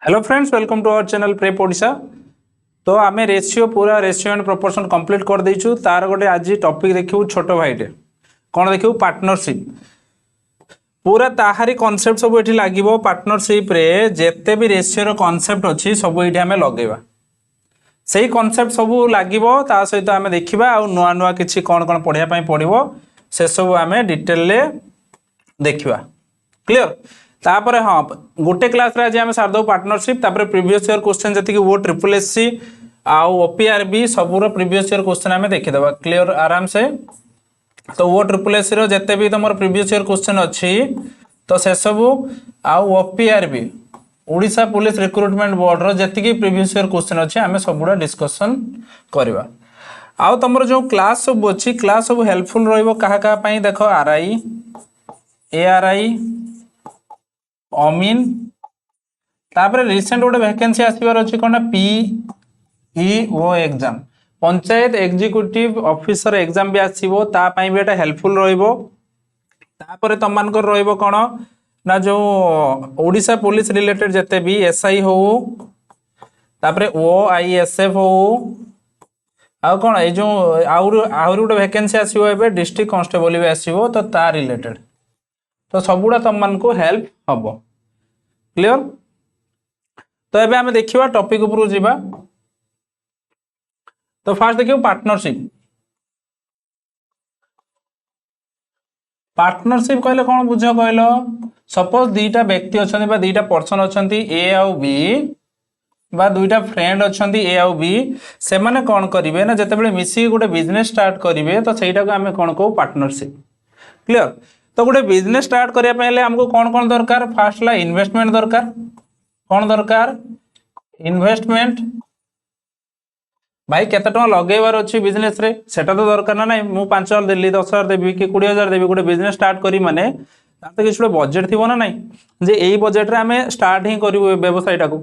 Hello friends, welcome to our channel prep Odisha. तो आम ratio पूरा रेशियो एंड प्रोपोर्शन कंप्लीट कर देइछु। तार गोटे आज टॉपिक देखिबू छोट भाईटे कौन देखिबू पार्टनरशिप। पूरा ताहारी कॉन्सेप्ट सब एठी लागिबो। पार्टनरशिप रे जेते भी रेशियो रो कॉन्सेप्ट अछि सब एठी हमें लगेबा। सही कॉन्सेप्ट सब लागिबो ता सहित हमें देखिबा आ नुआ नुआ किछि कोन कोन पढिया पई पडिबो से सब हमें डिटेल ले देखिबा। क्लियर। तापर हाँ गोटे क्लास रे आज आम सारद पार्टनरशिप तापर प्रीवियस ईयर क्वेश्चन जति वो ट्रिपल एससी आउ ओपीआरबी सबूर प्रीवियस ईयर क्वेश्चन आम देखिदेबा क्लियर आराम से। तो वो ट्रिपल एससी रो जते भी तुम प्रीवियस ईयर क्वेश्चन अच्छी तो से सबू आउ ओपीआरबी ओडिशा पुलिस रिक्रुटमेंट बोर्ड रो जति प्रीवियस ईयर क्वेश्चन अच्छे आम सबुड़ा डिस्कशन करवा। आउ तुम जो क्लास सब अच्छी क्लास सब हेल्पफुल रहिबो कहा कहा पई देखो आरआई एआरआई अमीन तापर रिसेंट गोटे वैकेंसी आसबार अच्छी कौन PEO exam panchayat executive officer exam भी आसो तापाई भी एटा हेल्पफुल रहिबो। तापर तुम मानकर रहिबो कौन ना जो ओडिशा पुलिस रिलेटेड जते भी एसआई हो तापर ओआईएसएफ हो आ कौन ये जो आउर गोटे वैकेंसी आसो ए डिस्ट्रिक्ट कांस्टेबल भी आसो तो ता रिलेटेड तो सबुड़ा तुम मान को हेल्प हम। क्लियर। तो एबे हमें देखिबा टॉपिक ऊपर जीवा। तो फास्ट देखियो पार्टनरशिप। पार्टनरशिप कहले कौन बुझ कहलो सपोज दुईटा व्यक्ति अच्छा बा दुईटा पर्सन अच्छा ए आउ बी बा दुईटा फ्रेंड अच्छा ए आउ बी से माने कौन करिवे ना जते बेले मिसी गोटे बिजनेस स्टार्ट करिवे तो सेटा को हमें कौन कहू पार्टनरशिप। क्लियर। तो गोटे बिजनेस स्टार्ट करने पे हमको कौन कौन दरकार फास्ट ला इन्वेस्टमेंट दरकार कौन दरकार इन्वेस्टमेंट भाई केते टका लगेबार अच्छी बिजनेस रे सेटा तो दरकार ना नहीं मु 5,000 देली 10,000 देवी कि 20,000 देवी गोटे बिजनेस स्टार्ट करी माने ताते किछ बजेट थिबो ना नहीं जे एई बजेट रे हमें स्टार्ट ही करिवो व्यवसाय टाको।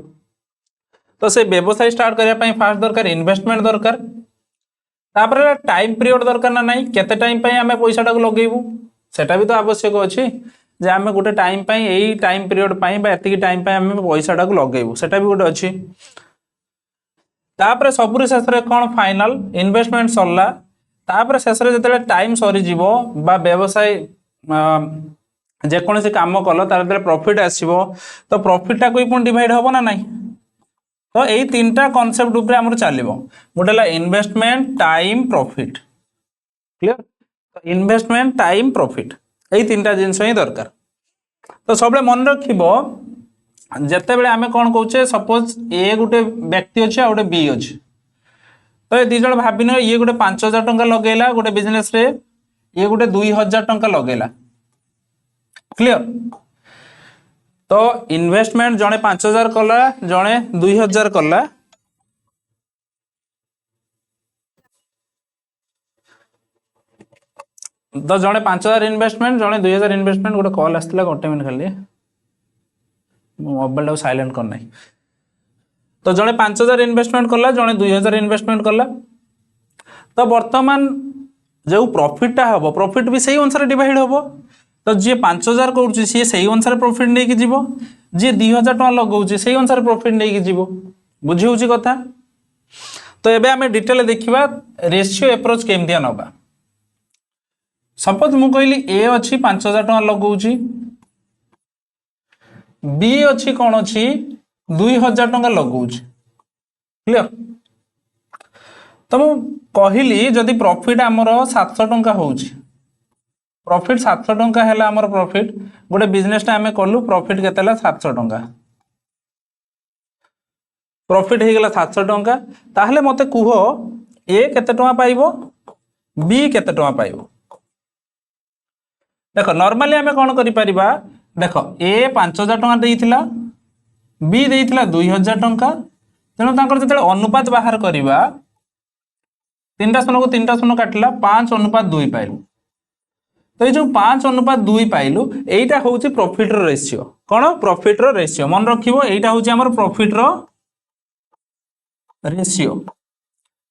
तो से व्यवसाय स्टार्ट करया पई फास्ट दरकार इन्वेस्टमेंट दरकार तापर टाइम पीरियड दरकार ना नहीं केते टाइम पई हमें पैसा टाको लगेबू सेटा भी तो आवश्यक अच्छी जे आम गोटे टाइम यही टाइम पीरियड एति टाइम आम पैसा टाक लगेबू सेटा भी गोटे अच्छी। तापर सबुरी शेष कौन फाइनल इन्वेस्टमेंट सरला तापर शेष जो टाइम सरी बा व्यवसाय जेकोसी काम कल तार प्रॉफिट आसो तो प्रॉफिट टाक भी डिवाइड हम ना नहीं। तो यही तीनटा कॉन्सेप्ट ऊपर आमर चलो गोटे investment time profit. Clear. Investment time profit यही तीनटा जिनस ही दरकार। तो सब मन रखिबो जते बेले आमे कौन कहूचे सपोज ए गोटे व्यक्ति अच्छे गोटे बी अच्छे तो ये दिज भाविन ये गोटे 5,000 टंका लगेला गोटे बिजनेस रे ये गोटे 2,000 टंका लगेला। क्लियर। तो इन्वेस्टमेंट जड़े 5,000 कला जड़े 2,000 कला तो जड़े 5,000 इन्वेस्टमेंट जड़े 2,000 इन्वेस्टमेंट गोटे कॉल आसला गोटे मिनट खाली मोबाइल साइलेंट करना। तो जड़े 5,000 इन्वेस्टमेंट कला जड़े 2,000 इन्वेस्टमेंट कला तो वर्तमान जो प्रॉफिट हम प्रॉफिट भी सही अनुसार डिवाइड हम। तो जी 5,000 कर सी से अनुसार प्रॉफिट नहीं कि जीवो जी 2,000 टका लगाउछि से अनुसार प्रॉफिट नहीं कि जीवो बुझी होउछि कथा। तो एबे हमें डिटेल देखिबा रेशियो अप्रोच केमतिया नबा। सपोज मु कहली ए अच्छी 5,000 टका लगाउछि बी अच्छी कौन अच्छी 2,000 टका लगाउछि। क्लियर। तो मु कहली जदि प्रॉफिट आमर 700 टका होउछि प्रॉफिट 700 टका है आमर प्रॉफिट गोटे बिजनेस आम कलु प्रॉफिट केते 700 टका प्रॉफिट हो गला 700 टका ताहले मते कुह ए केते टका पाइबो बी केते टका पाइबो। देखो नॉर्मली आम कौन करि परिबा देख ए 5,000 टका देइथिला बी देइथिला 2,000 टका तेणु तांकर जते अनुपात बाहर करिबा 3टा शून्य को 3टा शून्य काटिला 5:2 पाइलु। तो ये जो 5:2 पाइलु एटा होउछि प्रॉफिट रो रेशियो कौन प्रॉफिट रो रेशियो मन रखिबो एटा होउछि हमर प्रॉफिट रो रेशियो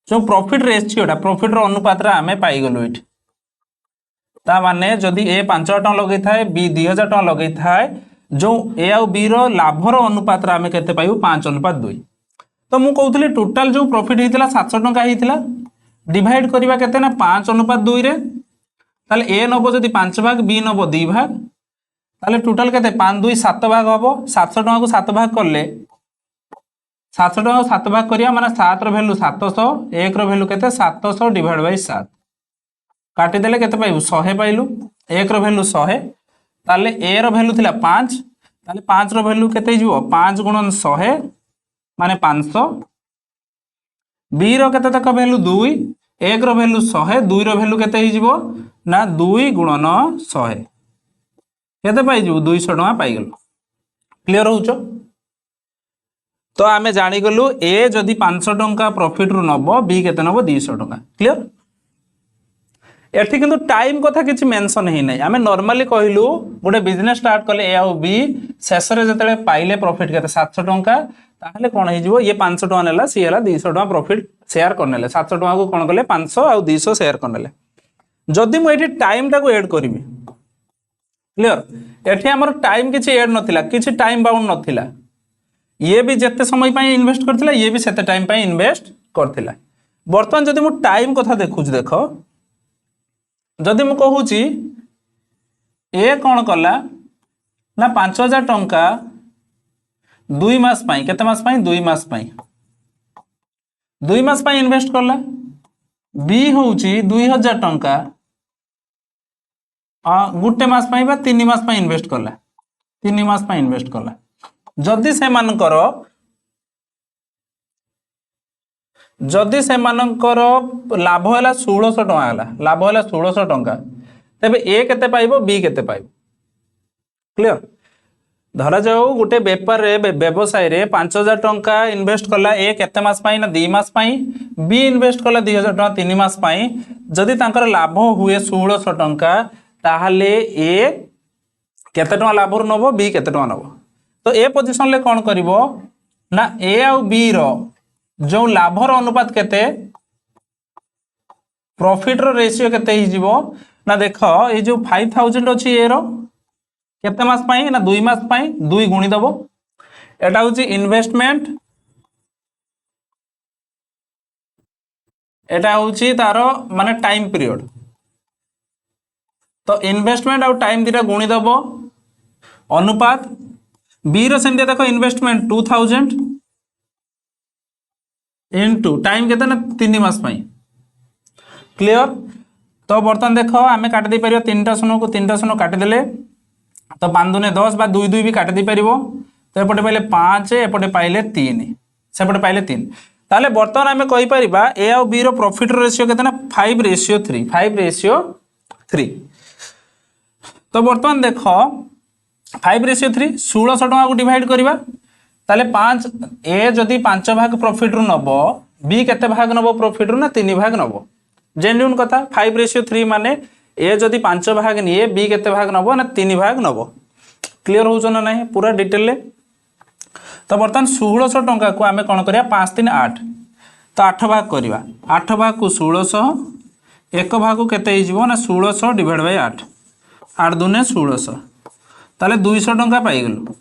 जो प्रॉफिट रेशियोटा प्रॉफिट रो अनुपात रा आमे पाई गलु एठी ता माने जदि ए 5,000 टका लगै थाए बी 2,000 टका लगै थाए जो ए आउ बी रो लाभर अनुपात रे आमे केते पाइबो 5:2। तो मु कहउतली टोटल जो प्रॉफिट हेतिला 700 टंका हेतिला डिवाइड करबा केते ना 5:2 रे ताले ए नबो जदी 5 भाग बी नबो 2 भाग ताले टोटल केते 5 2 7 भाग हबो 700 टंका को 7 भाग करले 700 टंका को 7 भाग करिया माने 7 रो वैल्यू 700 1 रो वैल्यू केते 700 डिवाइड बाय 7 काटी देले केते पाइबु 100 पाइलु 1 रो वैल्यू 100 ताले ए रो वैल्यू थिला 5 ताले 5 रो वैल्यू केते हिजो 5 गुणन 100 माने 500 बी रो केते तक वैल्यू 2 1 रो वैल्यू 100 2 रो वैल्यू केते हिजो ना 2 गुणन 100 केते पाइ जिवु 200 टका पाइ गेल क्लियर होउचो। तो आमे जानि गलु ए जदी 500 टंका प्रॉफिट रु नबो बी केते नबो 200 टंका क्लियर। एठी किंतु टाइम कथा किछि मेंशन हे नै आमे नॉर्मली कहिलु गोटे बिजनेस स्टार्ट कले ए आउ बी शेष रे जतले पाइले प्रॉफिट केते 700 टंका ताहले कोन हे जिवो ये 500 टका नेला सी हला 200 टका प्रॉफिट शेयर करनेले 700 टका को कोन कले 500 आउ 200 शेयर करनेले। जदी मु एठी टाइम टा को ऐड करबी क्लियर एठी हमर टाइम किछि ऐड नथिला किछि टाइम बाउंड नथिला ये भी जत्ते समय पाई इन्वेस्ट करथिला ये भी सेते टाइम पाई इन्वेस्ट करथिला। वर्तमान जदी मु टाइम कथा देखुछ देखो जदी मु कहूची ए कोन कला ना 5000 टंका 2 मास पाई केते मास पाई 2 मास पाई 2 मास पाई इन्वेस्ट करला बी होउची 2000 टंका गुटे मास पाई बा 3 मास पाई इन्वेस्ट करला 3 मास पाई इन्वेस्ट करला जदी से मानकर लाभ हैला 1600 टंका हैला लाभ हैला 1600 टंका तबे ए केते पाइबो बी केते पाइबो क्लियर। धरा जाऊ गोटे व्यापार रे व्यवसाय रे 5000 टंका इन्वेस्ट करला ए केते मास पाई ना 2 मास पाई बी इन्वेस्ट करला 2000 टंका 3 मास पाई जदी तांकर लाभ हुए 1600 टंका ताहले ए केते टंका लाभ नबो बी केते टंका नबो। तो ए पोजीशन ले कोन करिवो ना ए आउ बी रो जो लाभर अनुपात केते प्रॉफिट रो रेशियो केते ही जीवो ना देखो ए जो 5000 अछि ए रो केते मास पाई ना 2 मास पाई 2 गुणी दबो एटा होची इन्वेस्टमेंट एटा होची तारो माने टाइम पीरियड तो इन्वेस्टमेंट और टाइम दिटा गुणी दबो अनुपात बी रो सेंते देखो इन्वेस्टमेंट 2000 इनटू टाइम केते ना 3 मास पाई क्लियर। तो बर्तन देखो आमे काट दे परियो 3टा शून्य को 3टा शून्य काट देले तो 5 दूने 10 बा 2 2 भी काट दे परिबो तो एपटे पाइले 5 एपटे पाइले 3 सेपटे पाइले 3 ताले बर्तन आमे कहि परिबा ए और बी रो प्रॉफिट रेशियो केते ना 5:3 तो बर्तमान देखो 5:3 1600 टका को डिवाइड करिबा ताले 5 ए जदी 5 भाग प्रॉफिट रु नबो बी केते भाग नबो प्रॉफिट रु ना 3 भाग नबो जेन्युइन कथा 5:3 माने ए जदी 5 भाग निए बी केते भाग नबो ना 3 भाग नबो क्लियर होउछ ना नहीं पूरा डिटेल ले। तो बर्तमान 1600 टंका को आमे कोन करिया 5 3 8 तो 8 भाग करिबा 8 भाग को 1600 एक भाग को केते ही जीवो ना 1600 डिवाइड बाय 8 8 दूने 1600 ताले 200 टंका पाई गेलु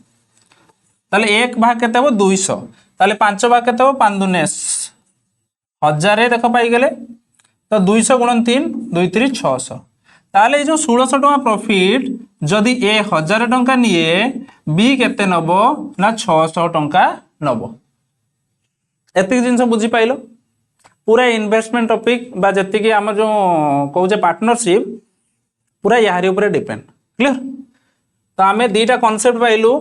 ताले एक भाग केते हो 200 ताले 5 भाग केते हो 5 दूने 1000 देखो पाई गेले तो 200 गुणन 3 2 3 600 ताले जो 1600 टंका प्रॉफिट जदी ए 1000 टंका निए बी केते नबो ना 600 टंका नबो एतिक जिंस बुझी पाइलो पूरा इन्वेस्टमेंट टॉपिक बा जति कि हम जो कहू जे पार्टनरशिप पूरा यारी ऊपर डिपेंड क्लियर। तो आमे दीटा कांसेप्ट पाइलु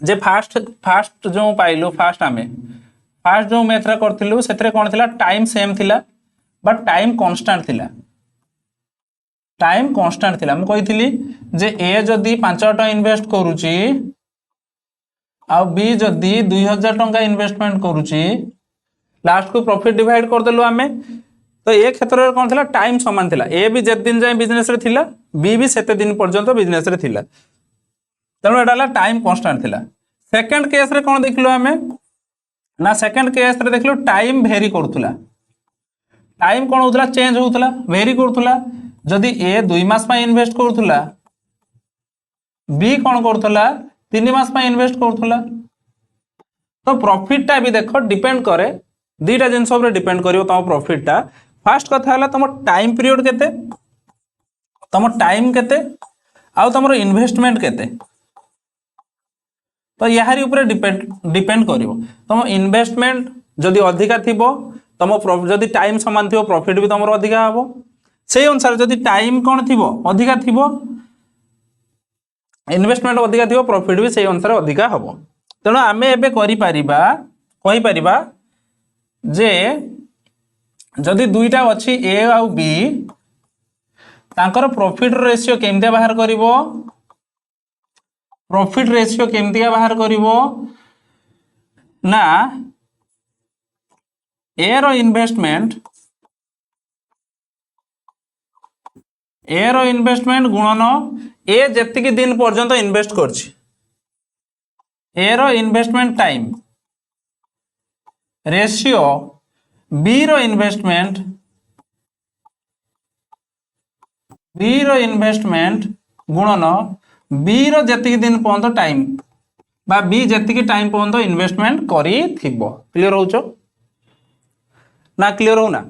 जे फास्ट जो पाइलु फास्ट जो मेथरा करथिलु सेतरे कोन थिला टाइम सेम थिला बट टाइम कांस्टेंट थिला मु कहिथिली जे ए जदी 500 टका इन्वेस्ट करूची आ बी जदी 2000 टका इन्वेस्टमेंट करूची लास्ट को प्रॉफिट डिवाइड कर देलु आमे तो ए क्षेत्र रे कोन थिला टाइम समान थिला ए भी जत दिन जाय बिजनेस रे थिला बी भी सेते दिन पर्यंत बिजनेस रे थिला तनो एडाला टाइम कांस्टेंट थिला। सेकंड केस रे कोन देखलो आमे ना सेकंड केस रे देखलो टाइम वेरी करथुला टाइम कोन होतला चेंज होतला वेरी करथुला जदी ए 2 मास पा इन्वेस्ट करथुला बी कौन करुला 3 मास इन्वेस्ट करुला। तो प्रॉफिटटा भी देख डिपेंड करे दीटा जिनस डिपेंड करियो तुम प्रॉफिटटा। फास्ट कथा है तुम टाइम पीरियड केते, तुम टाइम केते आउ तुम इन्वेस्टमेंट केते। तो यारी ऊपर डिपेंड करिवो तुम इन्वेस्टमेंट जदि अधिका थिबो तुम जदि टाइम समान थिबो प्रॉफिट भी तुम अधिका हबो। से अनुसार जदि टाइम कौन थिबो अधिका थिबो इन्वेस्टमेंट अधिका थिबो प्रॉफिट भी से अनुसार अधिका हबो। तेणु आमे एबे करि परिबा जे जदि दुईटा अछि ए आ बी तांकर प्रॉफिट रेशियो केमतिया बाहर करिवो। प्रॉफिट रेशियो केमतिया बाहर करिवो ना ए रो इन्वेस्टमेंट गुणन ए जेतिकी दिन पर्यंत इन्वेस्ट करछि ए रो इन्वेस्टमेंट टाइम रेशियो बी रो इन्वेस्टमेंट गुणन बी रो जेतिकी दिन पर्यंत टाइम बा बी जेतिकी टाइम पर्यंत इन्वेस्टमेंट करी थिबो। क्लियर होचो ना क्लियर हो ना।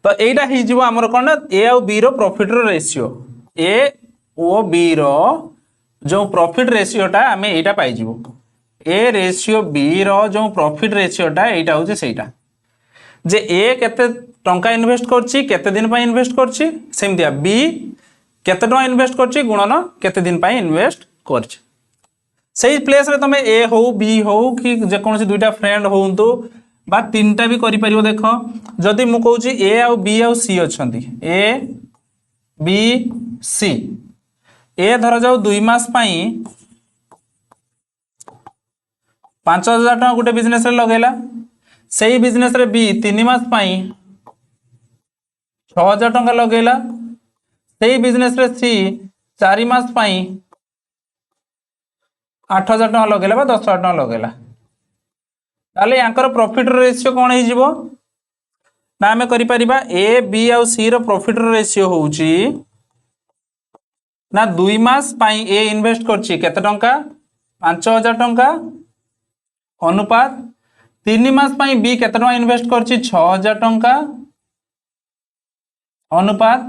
तो एटा ही जीवो हमर कोन ए और बी रो profit row ratio A O B रो जो प्रॉफिट रेशियोटा आम एटा पाई ए रेशियो बी रो जो प्रॉफिट रेशियोटा एटा होचे सेटा जे ए केते टंका इन्वेस्ट करछि केते दिन पय इन्वेस्ट करछि सेमतिया बी केते टंका इन्वेस्ट करछि गुणन केते दिन पय इन्वेस्ट करछि। सही प्लेस रे तमे ए हो बी हो कि जे कोनसी दुईटा फ्रेंड होंतु बा तीनटा भी करि परिबो। देखो जदि मु कहूछि ए आ बी आ सी अछंती ए बी सी ए धर जाऊ 2 मास पई 5000 टका गोटे बिजनेस रे लगेला सही बिजनेस रे बी 3 मास पई 6000 टका लगेला सही बिजनेस रे सी 4 मास पई 8000 टका लगेला बा 10000 टका लगेला। ताले यांकर प्रॉफिट रेशियो कोन हे जिवो ना हमें करि परिबा ए बी आ सी रो प्रॉफिट रेशियो होउची ना 2 मास पई ए इन्वेस्ट करछि केते टंका 5000 टंका अनुपात 3 मास पई बी केते टंका इन्वेस्ट करछि 6000 टंका अनुपात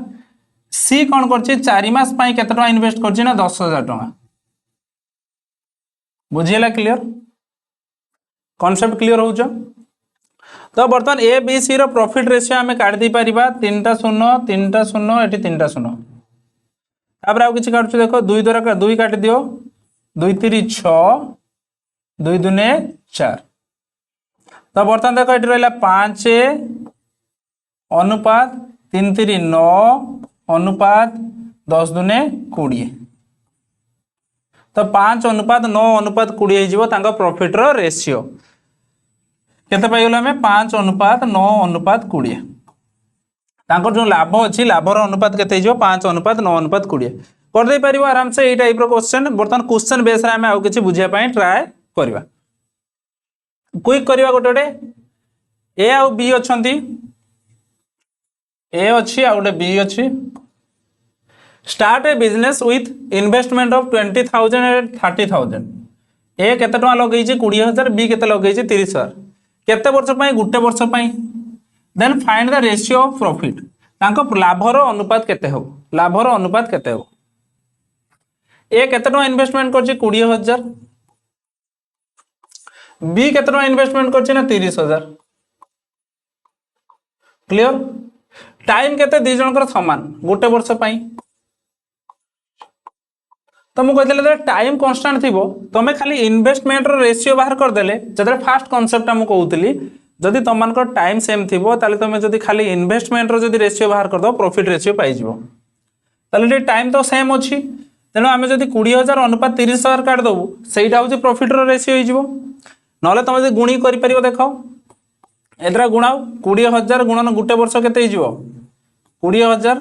सी कोन करछि 4 मास पई केते टंका इन्वेस्ट करछि ना 10000 टंका। बुझियला क्लियर कॉन्सेप्ट क्लियर होउछ। तो बर्तमान ए बी सी रो प्रॉफिट रेशियो हमें काट दी परिबा 3टा 0 3टा 0 एठी 3टा 0 तापर आउ किछि काटछु देखो 2 द्वारा 2 काट दियो 2 3 6 2 दुने 4। तो बर्तमान देखो एठी रहला 5 अनुपात 3 3 9 अनुपात 10 दुने 20। तो 5 अनुपात 9 अनुपात 20 हे जिवो तांका प्रॉफिट रो रेशियो केते पाइगला हमें 5 अनुपात 9 अनुपात 20 तांकर जो लाभ अछि लाभ रो अनुपात केते हे जिवो 5 अनुपात 9 अनुपात 20 कर दे परिबो आराम से। ए टाइप रो क्वेश्चन बर्तमान क्वेश्चन बेस रे हमें आउ किछि बुझिया पई ट्राई करबा क्विक करबा गोटे ए आ बी अछंती ए अछि आ गोटे बी अछि। Start a business with investment of 20,000 and 30,000 ए केते टका लगै छै 20000 बी केते लगै छै 30000 केते वर्ष पई गुटे वर्ष पई। Then find the ratio of profit तांको लाभ रो अनुपात केते हो लाभ रो अनुपात केते हो। ए केते टका इन्वेस्टमेंट करछि 20000 बी केते टका इन्वेस्टमेंट करछि ना 30000। क्लियर टाइम केते दी जनकर समान गुटे वर्ष पई। तो मु कहले टाइम कांस्टेंट थिबो तमे खाली इन्वेस्टमेंट रो रेशियो बाहर कर देले जदरे फास्ट कांसेप्ट हम कहउतली जदि तमन को टाइम सेम थिबो ताले तमे जदि खाली इन्वेस्टमेंट रो जदि रेशियो बाहर कर दो प्रॉफिट रेशियो पाई जिवो ताले टाइम तो सेम अछि। तेनो आमे जदि 20000 अनुपात 30000 काट दबु सेटा होछि प्रॉफिट रो रेशियो हो जिवो। नले तमे जदि गुणी करि परिबो देखो एतरा गुणाओ 20000 गुणन गुटे वर्ष केते हो जिवो 20000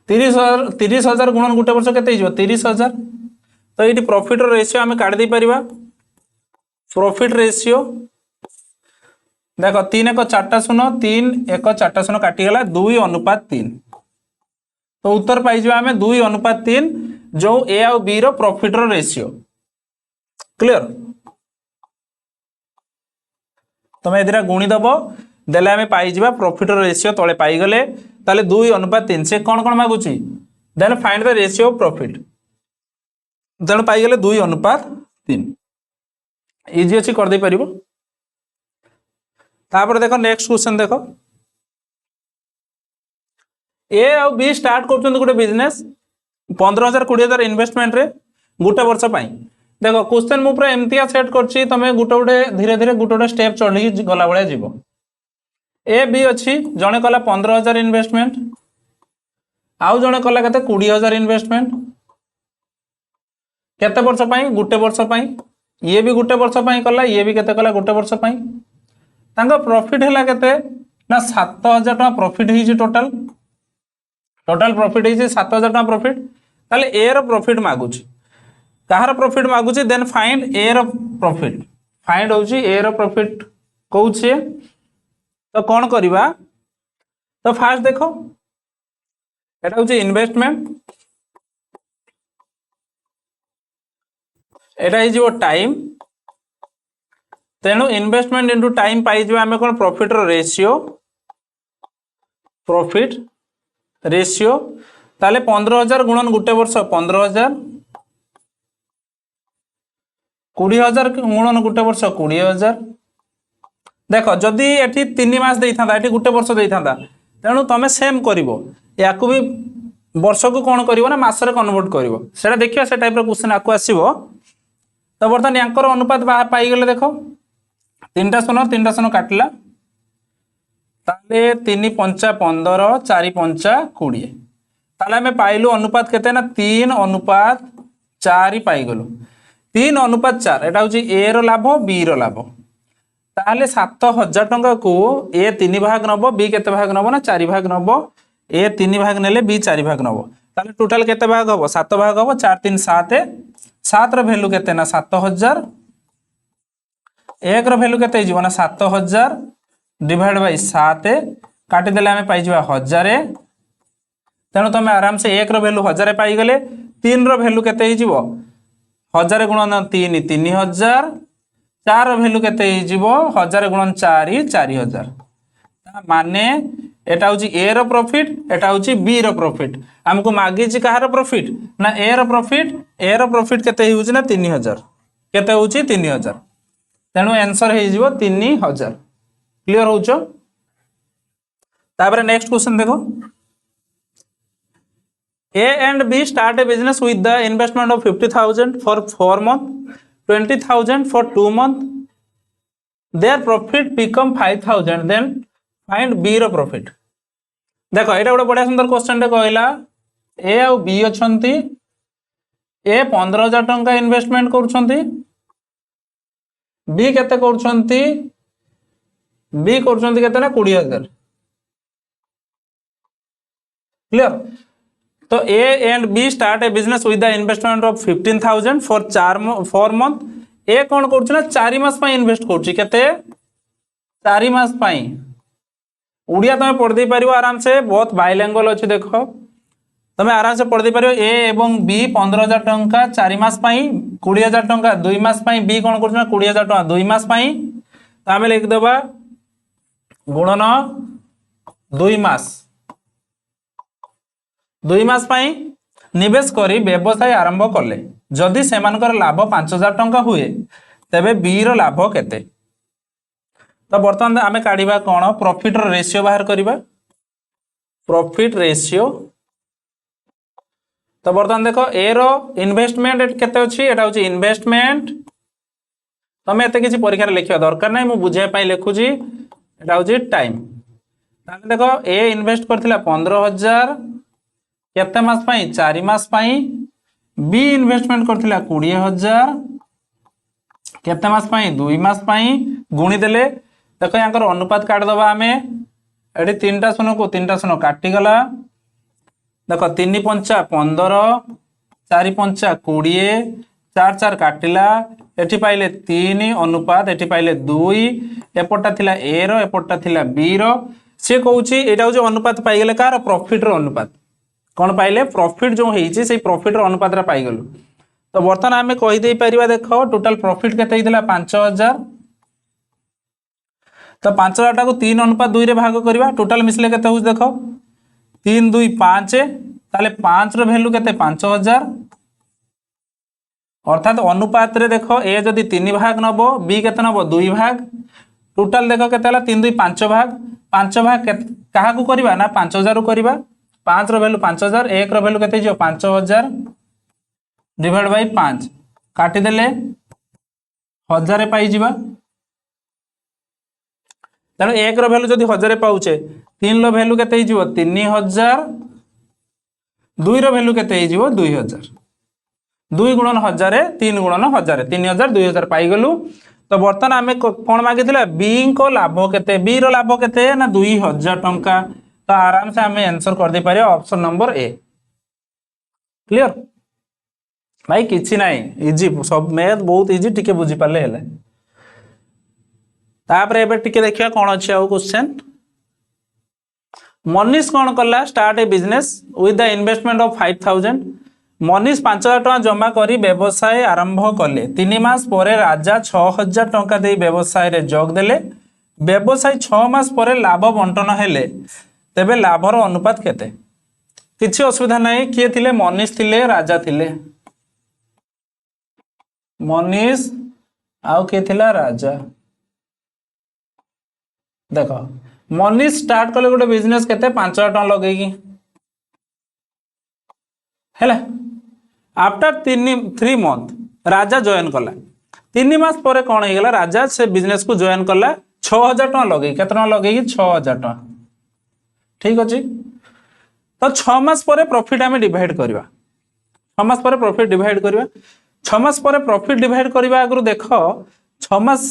30,000 गुणन गुटे वर्ष केते हो 30,000। तो ये प्रॉफिट रेशियो आम काट दे परिबा प्रॉफिट रेशियो देखो 3 1 4टा 0 3 1 4टा 0 काटिगला 2 अनुपात 3। तो उत्तर पाई आम 2 अनुपात 3 जो ए आउ बी रो प्रॉफिट रो रेशियो क्लियर तुम ए गुणी दब देले आम पाई प्रॉफिट रो रेशियो तले पाई गले ताले 2:3 से कौन कौन मागुची then find the ratio of profit तेणु पाई गले 2:3 इजी अच्छी कर दे परिबो तापर देखो नेक्स्ट क्वेश्चन देखो ए आउ बी स्टार्ट कर गोटे बिजनेस 15,000 20,000 इन्वेस्टमेंट रे गोटे वर्ष पाई देखो क्वेश्चन मु पूरा एमतिया सेट करछि तमे गोटे गोटे धीरे धीरे गोटे गोटे स्टेप चढ़ी गला भले जीव ए बी अच्छी जड़े कला 15,000 इन्वेस्टमेंट आउ जड़े कला केते 20,000 इन्वेस्टमेंट केते वर्ष पाई गोटे वर्ष पाई ये भी गोटे वर्ष पाई कला ये भी केते कला गोटे वर्ष पाई तांका प्रॉफिट हैला केते ना 7,000 टका प्रॉफिट हिजी टोटल प्रॉफिट हिजी 7,000 टका प्रॉफिट ताले ए रो प्रॉफिट मागुची कहार प्रॉफिट मागुची देन फाइंड ए रो प्रॉफिट फाइंड होची ए रो प्रॉफिट कहूची तो कौन करिबा तो फास्ट देखो एटा होची इन्वेस्टमेंट एटा इज वो टाइम तेणु इन्वेस्टमेंट इनटू टाइम पाई जो आमे कोन प्रॉफिट रो रेशियो ताले 15,000 गुणन गुटे वर्ष 15,000 20,000 गुणन गुटे वर्ष 20,000 देखो जदि एठी 3 मास देई थांदा एठी गुटे वर्ष देई थांदा तेणु तमे सेम करिवो याकू भी वर्ष को कौन करिवो ना मास रे कन्वर्ट करिवो सेटा देखियो से टाइप रो क्वेश्चन आकु आसीबो तो बर्तमान यांकर अनुपात पाई गले देखो 3 शून्य काटला ताले 3 5 15 4 5 20 ताले हमें पाइलु अनुपात केते ना 3:4 पाई गलु 3:4 एटा होची ए रो लाभ बी रो लाभ ताले 7,000 टंका को ए 3 भाग नबो बी केते भाग नबो ना 4 भाग नबो ए 3 भाग नेले बी 4 भाग नबो ताले टोटल केते भाग हबो 7 भाग हबो 4 3 7 7 रो वैल्यू केते ना 7,000 एक रो वैल्यू केते जीवो ना 7,000 डिवाइड बाय 7 काटी देले हमें पाई जीवा 1000 तेणु तुम आराम से एक रो वैल्यू 1000 पाई गले 3 रो वैल्यू केते ही जीवो 1000 गुणन 3 3,000 4 रो वैल्यू केते ही जीवो 1000 गुणन 4 4,000 माने एटा होची ए रो प्रॉफिट एटा होची बी रो प्रॉफिट हमको मागी छी कहार प्रॉफिट ना ए रो प्रॉफिट केते ही होची ना 3,000 केते होची 3,000 तेणु आंसर हे जीवो 3,000 क्लियर होचो तापर नेक्स्ट क्वेश्चन देखो A and B start a business with the investment of 50,000 for 4 months, 20,000 for 2 months. Their profit become 5,000. Then find B row profit. देखो एटा गोटे बढ़िया सुंदर क्वेश्चन टे कहला A और B अछंती A 15,000 टंका इन्वेस्टमेंट करूछंती B केते करूछंती B करूछंती केते ना 20,000 क्लियर तो A and B start a business with the investment of 15,000 for 4 month A कौन करूछ ना 4 मास पई इन्वेस्ट करूछ केते 4 मास पई उड़िया तमे पढ़ दे परिबो आराम से बहुत बाइलिंगुअल अछि देखो तमे आराम से पढ़ दे परिबो A एवं B 15,000 टंका 4 मास पई 20,000 टंका 2 मास पई B कौन करूछ ना 20,000 टंका 2 मास पई त हमें लिख देबा गुणन 2 मास 2 मास पाई निवेश करी व्यवसाय आरंभ कले जदि सेमानकर लाभ 5,000 टंका हुए तेबे बी रो लाभ केते तो बर्तमान आमे काढिबा कोन प्रॉफिट रो रेशियो बाहर करिबा प्रॉफिट रेशियो तो बर्तमान देखो ए रो इन्वेस्टमेंट केते अछि एटा होछि इन्वेस्टमेंट तमे एते किछि परीक्षा रे लिखिबा दरकार नै मु बुझे पई लिखु छी एटा होछि टाइम ताले देखो ए इन्वेस्ट करथिला 15,000 केते मास पाई 4 मास पाई बी इन्वेस्टमेंट करथिला 20,000 केते मास पाई 2 मास पाई गुणी देले देखो यांकर अनुपात काट दबा हमें एडी 3टा शून्य को 3टा शून्य काटी गला देखो 3 5 15 4 5 20 4 4 काटिला एठी पाइले 3 अनुपात एठी पाइले 2 एपटा थिला ए रो एपटा थिला बी रो से कहूची एटा हो जो अनुपात पाई गेले कार प्रॉफिट रो अनुपात कौन पाइले प्रॉफिट जो होईची से प्रॉफिट रो अनुपात रा पाई गलु। तो बर्तमान आमे कहि देई परिबा देखो टोटल प्रॉफिट केते हितला 5000। तो 5000 टाको 3:2 रे भाग करबा टोटल मिसले केते होउछ देखो 3 2 5 ताले 5 रो वैल्यू केते 5000 अर्थात अनुपात रे देखो ए जदी 3 भाग नबो बी केते नबो 2 भाग टोटल देखो केते हला 3 2 5 भाग 5 भाग कहा को करबा ना 5000 को करबा 5 रो वैल्यू 5000 1 रो वैल्यू केते जो 5000 डिवाइड बाय 5 काटी देले 1000 पाई जिबा तेणु 1 रो वैल्यू जदी 1000 पाउचे 3 रो वैल्यू केते हिजिवो 3000 2 रो वैल्यू केते हिजिवो 2000 2 गुणन 1000 3 गुणन 1000 3000 2000 पाई गलु। तो बर्तमान आमे कोन मागिथिला बी को लाभ केते बी रो लाभ केते ना 2000 टंका। तो आराम से आमे आंसर कर दे पारे ऑप्शन नंबर ए। क्लियर भाई किछि नाही इजी सब मैथ बहुत इजी टिके बुझी पाले हेले। तापरे एबे टिके देखिया कोन अछि आ क्वेश्चन मनीष कौन कला start a business with the investment of 5000 Manish 5000 टका जमा करी व्यवसाय आरंभ कले 3 मास परे राजा 6000 टका दे व्यवसाय रे जोग देले व्यवसाय 6 मास परे लाभ बंटन हेले तेबे लाभर अनुपात केते किछि असुविधा नाही किए थिले मनीष थिले राजा थिले मनीष आउ के थिला राजा। देखो मनीष स्टार्ट कले गोटे बिजनेस केते 5000 टका लगेगी हैला आफ्टर 3 मंथ राजा जॉइन कला 3 मास परे कौन हो गला राजा से बिजनेस को जॉइन कला 6000 टका लगे केते टका लगेगी 6000 टका ठीक अछि। तो 6 मास परे प्रॉफिट हमें डिवाइड करबा 6 मास परे प्रॉफिट डिवाइड करबा 6 मास परे प्रॉफिट डिवाइड करबा अगर देखो 6 मास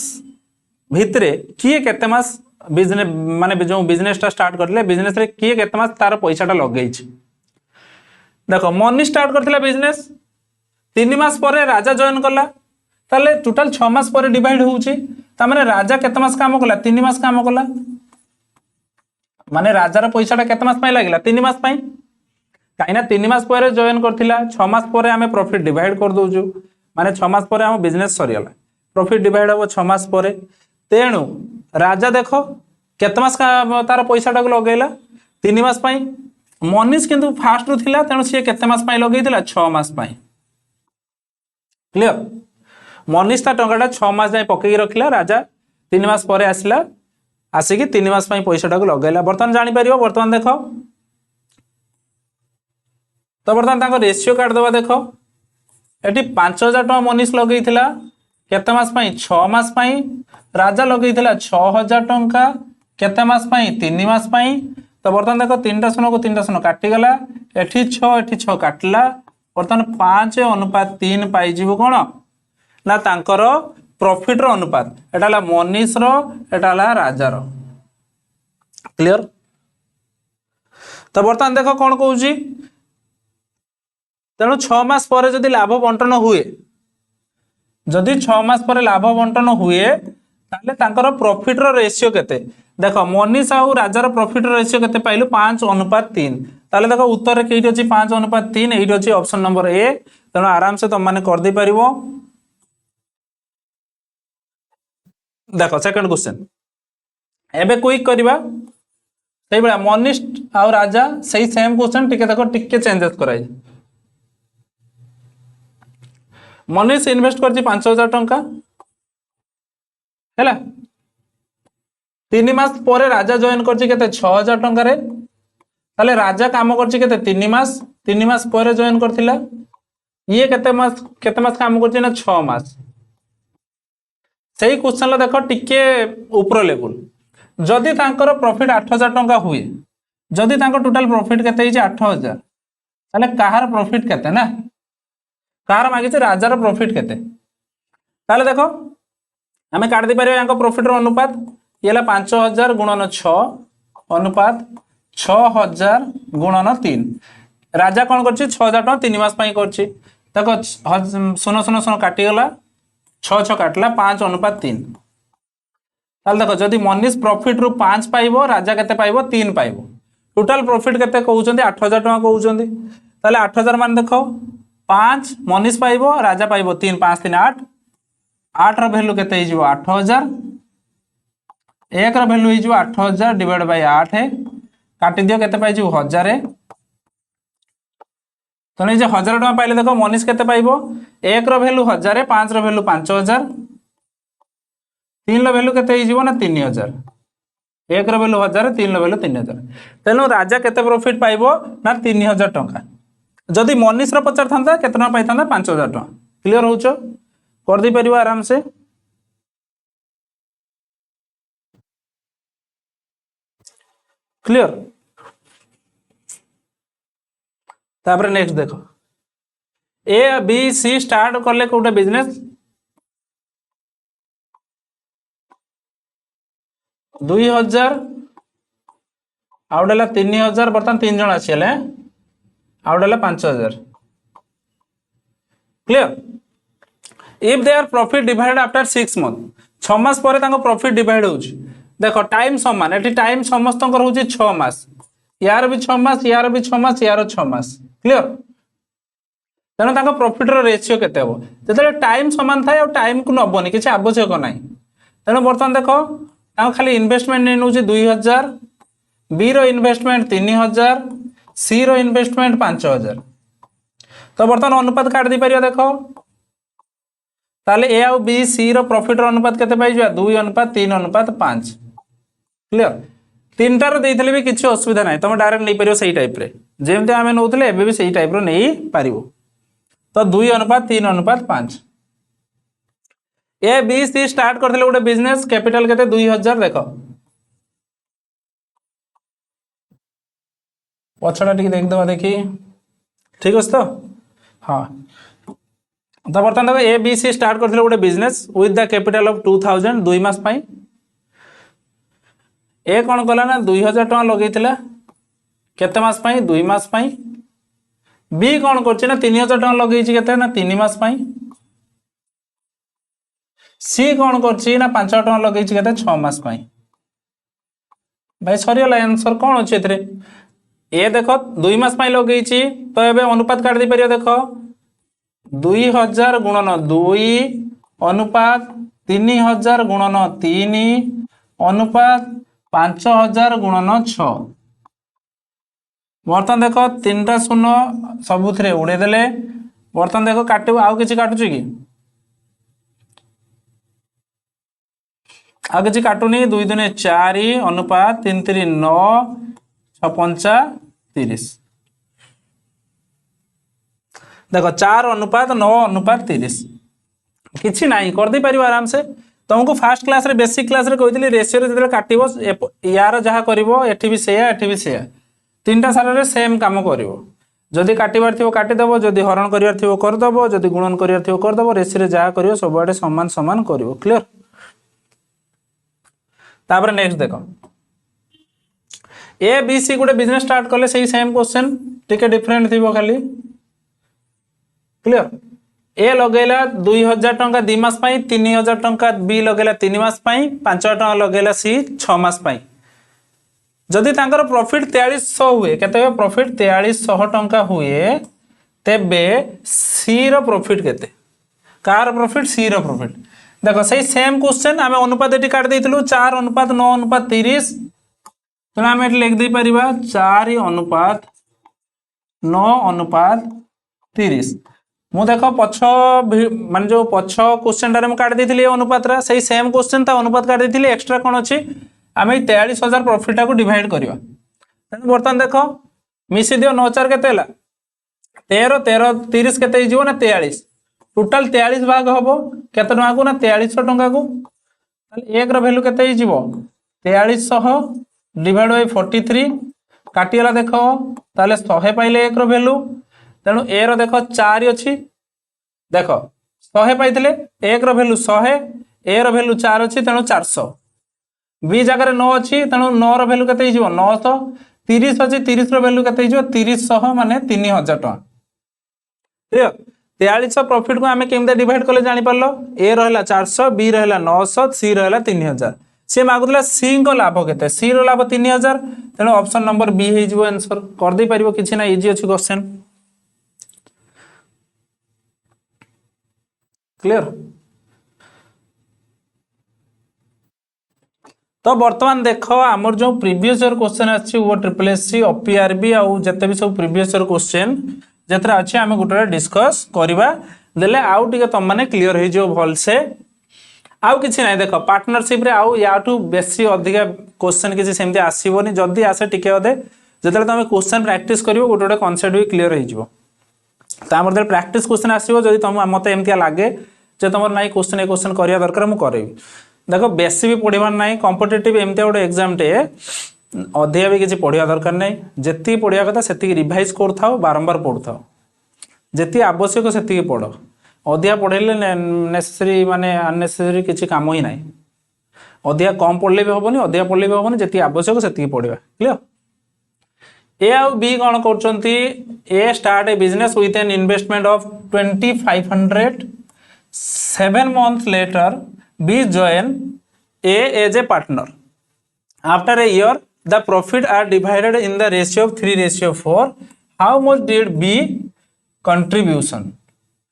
भितरे किए केते मास बिजनेस माने जो बिजनेस टा स्टार्ट करले बिजनेस रे किए केते मास तार पैसाटा लगेई छी। देखो मनी स्टार्ट करथिला बिजनेस 3 मास परे राजा जॉइन करला ताले टोटल 6 मास परे डिवाइड होउची ता माने राजा केते मास काम करला 3 मास काम करला माने राजा रो पैसाटा केते मास पय लागिला 3 मास पय काइना 3 मास परे जॉइन करथिला 6 मास परे हमें प्रॉफिट डिवाइड कर दोजु माने 6 मास परे हम बिजनेस सरियला प्रॉफिट डिवाइड हो 6 मास परे तेणु राजा देखो केते मास का तार पैसाटा को लगेला 3 मास पय मनीष किंतु फास्ट रु थिला तेणु से केते मास पय लगेइतिला 6 मास पय। क्लियर मनीष ता टंकाटा 6 मास जाय पकेई रखिला राजा 3 मास परे आसिला आसिकी 3 मास पय पैसाटा को लगेला। बर्तमान जानि परियो बर्तमान देखो तो बर्तमान ताको रेशियो काट दबा देखो एटी 5000 टका मनीष लगेइतिला केते मास पय 6 मास पय राजा लगेइतिला 6000 टंका केते मास पय 3 मास पय। तो बर्तमान देखो 3टा शून्य को 3टा शून्य काटी गला एठी 6 काटला बर्तमान 5:3 पाई जीवो कोन ना तांकर प्रॉफिट रो अनुपात एटाला मनीष रो एटाला राजा रो। क्लियर तो बर्तमान देखो कोन कहूची तेणु 6 मास परे जदि लाभ बंटन हुए जदि 6 मास परे लाभ बंटन हुए ताले तांकर प्रॉफिट रो रेशियो केते देखो मनीष आउ राजा रो प्रॉफिट रो रेशियो केते पाइलु 5:3 ताले देखो उत्तर रे केइट अछि 5:3 एइट अछि ऑप्शन नंबर ए तेणु आराम से तुम माने कर दे परिबो। देखो सेकंड क्वेश्चन एबे क्विक करबा सही बड़ा मनीष आउ राजा सही सेम क्वेश्चन टिके देखो टिके चेंजेस कराई मनीष इन्वेस्ट करछि 5000 टंका हैला 3 मास परे राजा जॉइन करछि केते 6000 टंका रे ताले राजा काम करछि केते 3 मास परे जॉइन करथिला ये केते मास काम करछि ना 6 मास सही क्वेश्चन ला देखो टिके ऊपर लेवल जदि तांकर प्रॉफिट 8000 टंका हुए जदि तांकर टोटल प्रॉफिट केते हिजे 8000 ताले काहार प्रॉफिट केते ना कार मागिছে राजार प्रॉफिट केते ताले देखो हमें काट दे पारे यांको प्रॉफिट रो अनुपात येला 5000 गुणन 6 अनुपात 6000 गुणन 3 राजा कोन करछि 6000 टका 3 मास पई करछि देखो सुनो सुनो सुनो काटी गला 6 काटला 5:3 ताले देखो जदि मनीष प्रॉफिट रु 5 पाइबो राजा केते पाइबो 3 पाइबो टोटाल प्रॉफिट केते कहउछन्ती 8000 टका कहउछन्ती ताले 8000 मान देखो 5 मनीष पाइबो राजा पाइबो 3 5 3 8 8 रो वैल्यू केते हे जिवो 8000 1 रो वैल्यू हे जिवो 8000 डिवाइड बाय 8 काटि दियो केते पाइ जिवो 1000 तने जे 1000 टका पाइले देखो मनीष केते पाइबो 1 रो वैल्यू 1000 5 रो वैल्यू 5000 3 रो वैल्यू केते हे जिवो ना 3000 1 रो वैल्यू 1000 3 रो वैल्यू 3000 तेनो राजा केते प्रॉफिट पाइबो ना 3000 टका जदि मनीष रो पचार थांता केते टका पाइथांता 5000 टका क्लियर होचो कर दी परिबो आराम से क्लियर तापर नेक्स्ट देखो ए बी सी स्टार्ट करले कोटे बिजनेस 2000 आउडेला 3000 बर्तन 3 जण आछिले आउडेला 5000 clear if their profit divided after 6 month 6 मास परे तांको प्रॉफिट डिवाइड होउची देखो टाइम समान एटी टाइम समस्तंकर होउची 6 मास यार भी 6 मास यार भी 6 मास यार 6 मास क्लियर तेना तांको प्रॉफिट रो रेशियो केते हो जेतले टाइम समान थाए और टाइम को नबोनी किछ आवश्यक नाही तेना बर्तन देखो तांको खाली इन्वेस्टमेंट नै नउची 2000 बी रो इन्वेस्टमेंट 3000 सी रो इन्वेस्टमेंट 5000 तो बर्तन अनुपात काट दी परियो देखो ताले ए आ बी सी रो प्रॉफिट रो अनुपात केते पाइ जवा 2:3:5 क्लियर तीनटा रो देइथले भी किछ असुविधा नाही तुम डायरेक्ट नै परियो सही टाइप रे जेमते आमे नउथले एबे भी सही टाइप रो नै पारिबो तो 2:3:5 ए बी सी स्टार्ट करथिले गोटे बिजनेस कैपिटल केते 2000 देखो पछडा टिक देख दबा देखी ठीक अछि तो हां तो बर्तन देखो ए बी सी स्टार्ट करथिले गोटे business with the capital of 2000 2 मास पई ए कोन कला ना 2000 टका लगैतिला केते मास पई 2 मास पई बी कोन करछि ना 3000 टका लगैछि केते ना 3 मास पई सी कोन करछि ना 5000 टका लगैछि केते 6 मास पई भाई सरियला आंसर कोन अछि एतरे ए देखो 2 मास पई लगैछि तो एबे अनुपात काट दी परियो देखो 2000 गुणन 2 अनुपात 3000 गुणन 3 अनुपात 5000 गुणन 6 बर्तन देखो 3टा शून्य सबुथरे उड़े देले बर्तन देखो काटू आउ किछि काटुची कि आउ किछि काटुनी 2 2 4 अनुपात 3 3 9 6 5 30 देखो 4 अनुपात 9 अनुपात 30 किछि नाही कर दी परियो आराम से तुमको फास्ट क्लास रे बेसिक क्लास रे कहितली रेशियो रे जदे काटिबो यार जहा करिवो एठी भी सेया तीनटा सारा रे सेम काम करिवो जदि काटिबार थिवो काटि देबो जदि हरण करिवार थिवो कर देबो जदि गुणन करिवार थिवो कर देबो रेशियो रे जहा करिवो सब आडे समान समान करिवो क्लियर तापर नेक्स्ट देखो ए बी सी गोटे बिजनेस स्टार्ट करले सही सेम क्वेश्चन टिके डिफरेंट थिवो खाली क्लियर ए लगेला 2000 टंका 2 मास पई 3000 टंका बी लगेला 3 मास पई 5000 टंका लगेला सी 6 मास पई जदि तांकर प्रॉफिट 4300 हुए केते प्रॉफिट 4300 टंका हुए तेबे सी रो प्रॉफिट केते कार प्रॉफिट सी रो प्रॉफिट देखो सही सेम क्वेश्चन आमे अनुपात एटी काट देइतलु 4 अनुपात 9 अनुपात 30 तो आमे एटी लिख दे परिबा 4 अनुपात 9 अनुपात 30 मु देखो पछ मान जो पछ क्वेश्चन रे मु काट देइतली अनुपात रा सही सेम क्वेश्चन ता अनुपात काट देइतली एक्स्ट्रा कोन अछि आमे 43000 प्रॉफिट को डिवाइड करबा तने बर्तन देखो मिसी दियो 9 4 केते हला 13 13 30 केते हिजो ना 43 टोटल 43 भाग हबो केते टका को ना 4300 टका को ताले 1 रो वैल्यू केते हिजो 4300 डिवाइड बाय 43 काटिला देखो ताले 100 पाइले 1 रो वैल्यू तेणु ए रो देखो 4 अछि देखो 100 पाइथिले 1 रो वैल्यू 100 ए रो वैल्यू 4 अछि तेणु 400 बी जगह रे 9 अछि तेणु 9 रो वैल्यू केते हिजो 900 30 अछि 30 रो वैल्यू केते हिजो 3000 माने 3000 टका क्लियर 4300 प्रॉफिट को हमें केमते डिवाइड करले जानि परलो ए रहला 400 बी रहला 900 सी रहला 3000 सी मागुला सी को लाभ केते सी रो लाभ 3000 तेणु ऑप्शन नंबर बी हे जिवो आंसर कर दे परिबो किछि ना इजी अछि क्वेश्चन क्लियर। तो बर्तमान देख आमर जो प्रीवियस ईयर क्वेश्चन अच्छी वो ट्रिपल एससी ओपीआरबी आउ जते भी सब प्रीवियस ईयर क्वेश्चन जेतरा अच्छे आमे गोटे डिस्कस करबा देले आउ टिके तुम माने क्लियर हो जो भल से आउ किछि नै देख पार्टनरशिप रे आउ याटू बेसी अधिका क्वेश्चन किछि सेमती आसीबोनी जदी आसे टिके अदे जेतले तुम क्वेश्चन प्रैक्टिस करिवो गोटे गोटे कांसेप्ट भी क्लियर हो जिवो तामर दे प्रैक्टिस क्वेश्चन आसीबो जदी तुम मते एमतिया लागे जे तुमर नै क्वेश्चन ए क्वेश्चन करिया दरकार मु करबी देखो बेसी भी पढ़ार ना कॉम्पिटिटिव एमती गोटे एग्जाम टे अधिका भी किसी पढ़ा दरकार ना जी पढ़ा कथा से रिवाइज कर बारंबार पढ़ु था जी आवश्यक से पढ़ अधिका पढ़ेले नेसेसरी माने अननेसेसरी किसी काम ही ना अधिका कम पढ़ले भी हेनी अधिका पढ़ले भी हेनी जी आवश्यक से पढ़ा क्लियर। ए आउ बी कौन कर A start a business with an investment of 2500 7 months later B join A as a partner. After a year, the profit are divided in the ratio of 3:4. How much did B contribution?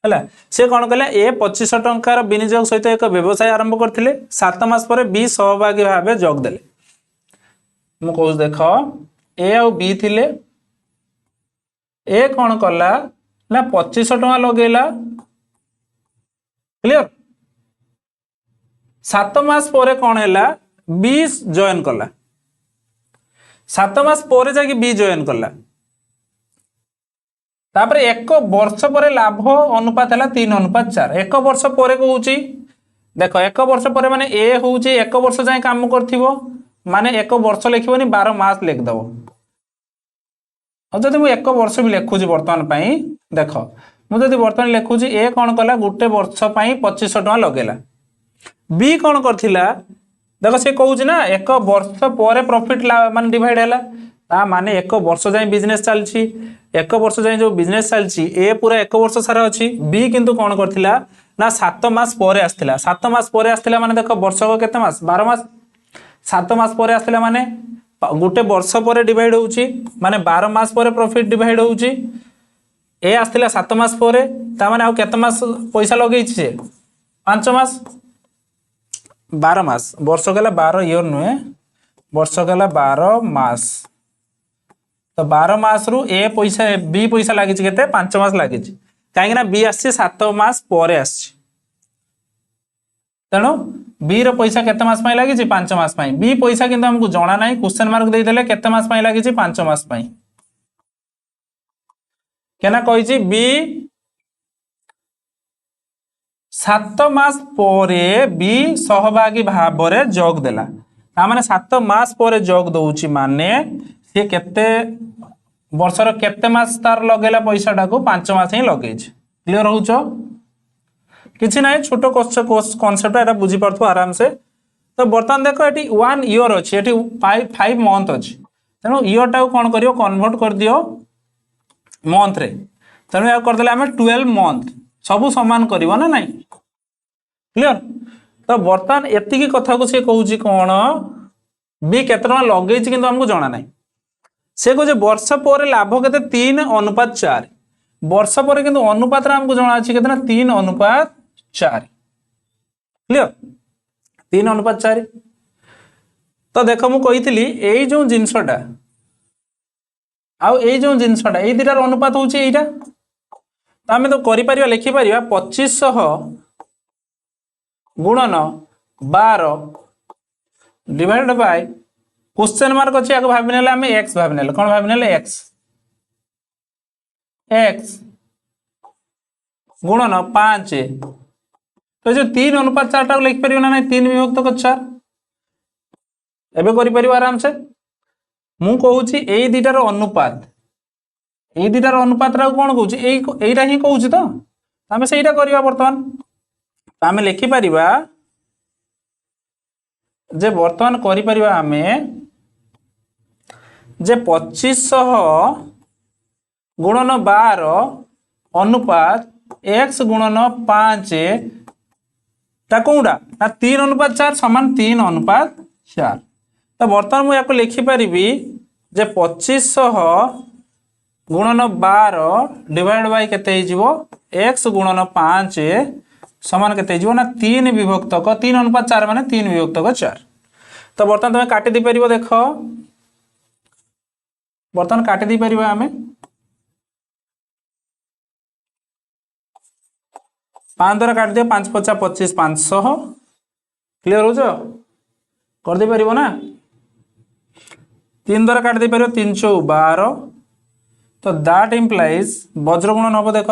है से कौन कहला ए 2500 टंकार विनियोग सहित एक व्यवसाय आरंभ करथिले 7 मास पर बी सहभागी भाबे जोग देले मु कहू देख ए और बी थिले ए कौन कला ना 2500 टंका लगेला क्लियर 7 मास पर कौन है बी जॉइन कला 7 मास पर जाके बी जॉइन कला तापर एक वर्ष पर लाभ अनुपात है 3:4 एक वर्ष पर कहूँ देख एक वर्ष पर माने ए हूँ एक वर्ष जाए काम कर माने एक वर्ष लिखनी 12 मास लिखिदेव जब मुझे एक वर्ष भी लिखुची बर्तमान देख मुझे बर्तमान लिखुची ए कौन कला गोटे वर्ष 2500 टका लगेला बी कौन करथिला देख से कहूँ ना एक वर्ष पर प्रॉफिट मान डिवाइड है माने एक वर्ष जाए बिजनेस चलती एक वर्ष जाए जो बिजनेस चलती ए पूरा एक वर्ष सारा अच्छी बी किंतु कौन करथिला ना 7 मास पर आसथिला 7 मास पर आसथिला माने देख वर्ष को केते मास 12 मास 7 मास पर आसथिला माने गोटे वर्ष पर डिवाइड होउची माने 12 मास पर प्रॉफिट डिवाइड होउची ए आसथिला 7 मास पर ता माने आ केते मास पैसा लगेइछि से 5 मास 12 मास वर्ष गला 12 ईयर नुहे वर्ष गला 12 मास तो 12 मास रु ए पैसा बी पैसा लगी केते 5 मास लगी कहीं ना बी आसी 7 मास पर आसी तेणु बी रो पैसा केते मास पई लगी 5 मास पई बी पैसा किंतु हमको जणा नाही क्वेश्चन मार्क दे देले केते मास पई लगी 5 मास पई केना कहिछि बी 7 मास परे बी सहभागी भाबरे जोग देला ता माने 7 मास परे जोग दउछि माने से केते वर्षर केते मास तार लगेला पैसाटा को 5 मास ही लगेछ क्लियर होउछो किछि नाही छोटो कांसेप्ट एटा बुझी परथु आराम से तो बर्तमान देखो एटी 1 ईयर अछि एटी 5 मंथ अछि तनो ईयर टा कोन करियो कन्वर्ट कर दियो मंथ रे तनो या कर देले हमें 12 मंथ सब समान करिवो ना नाही क्लियर। तो बर्तमान एतिकी कथा को से कहूची कोन बी केतना लगेछि किंतु हमको जाना नाही से को जे वर्ष पर लाभ केते 3:4 वर्ष पर किंतु अनुपात रे हमको जाना अछि केतना 3:4 क्लियर 3:4 तो देखो मु कहितली एई जो जिंसटा आ एई जो जिंसटा एई दिटार अनुपात होछि एइटा तो आमे तो करि परिबा लिखि परिबा 2500 गुणन 12 डिवाइडेड बाय क्वेश्चन मार्क अच्छे आगे भाभी नेले हमें x भाभी नेले कौन भाभी नेले x गुणन 5 तो जो 3:4 टाको लिखि परियो ना नहीं 3 विभक्त 4 एबे करि परियो आराम से मु कहूची एई दिटार अनुपात रा कोन कहूची एईटा ही कहूची तो हमें सेईटा करिवा वर्तमान हमें लिखि परिबा जे वर्तमान करि परिबा हमें जे 2500 गुणन 12 अनुपात x गुणन 5 ता कोउडा ना 3:4 समान 3:4 4 तो बर्तमान मुझे लिखिपारि जे 2500 गुणन 12 डिवाइड बाय केते एक्स गुणन 5 समान केते ना 3 विभक्तक 3:4 माने 3 विभक्तक 4 तो बर्तमान तुम काटी दी पारिबो देख बर्तमान काटी दी पारिबो आमे 5 द्वारा काट दियो 5 × 5 = 25 500 क्लियर हो जो कर दे पारिबो ना 3 द्वारा काट दे पारिबो 3 × 12 तो दैट इम्प्लाइज वज्र गुणन हम देख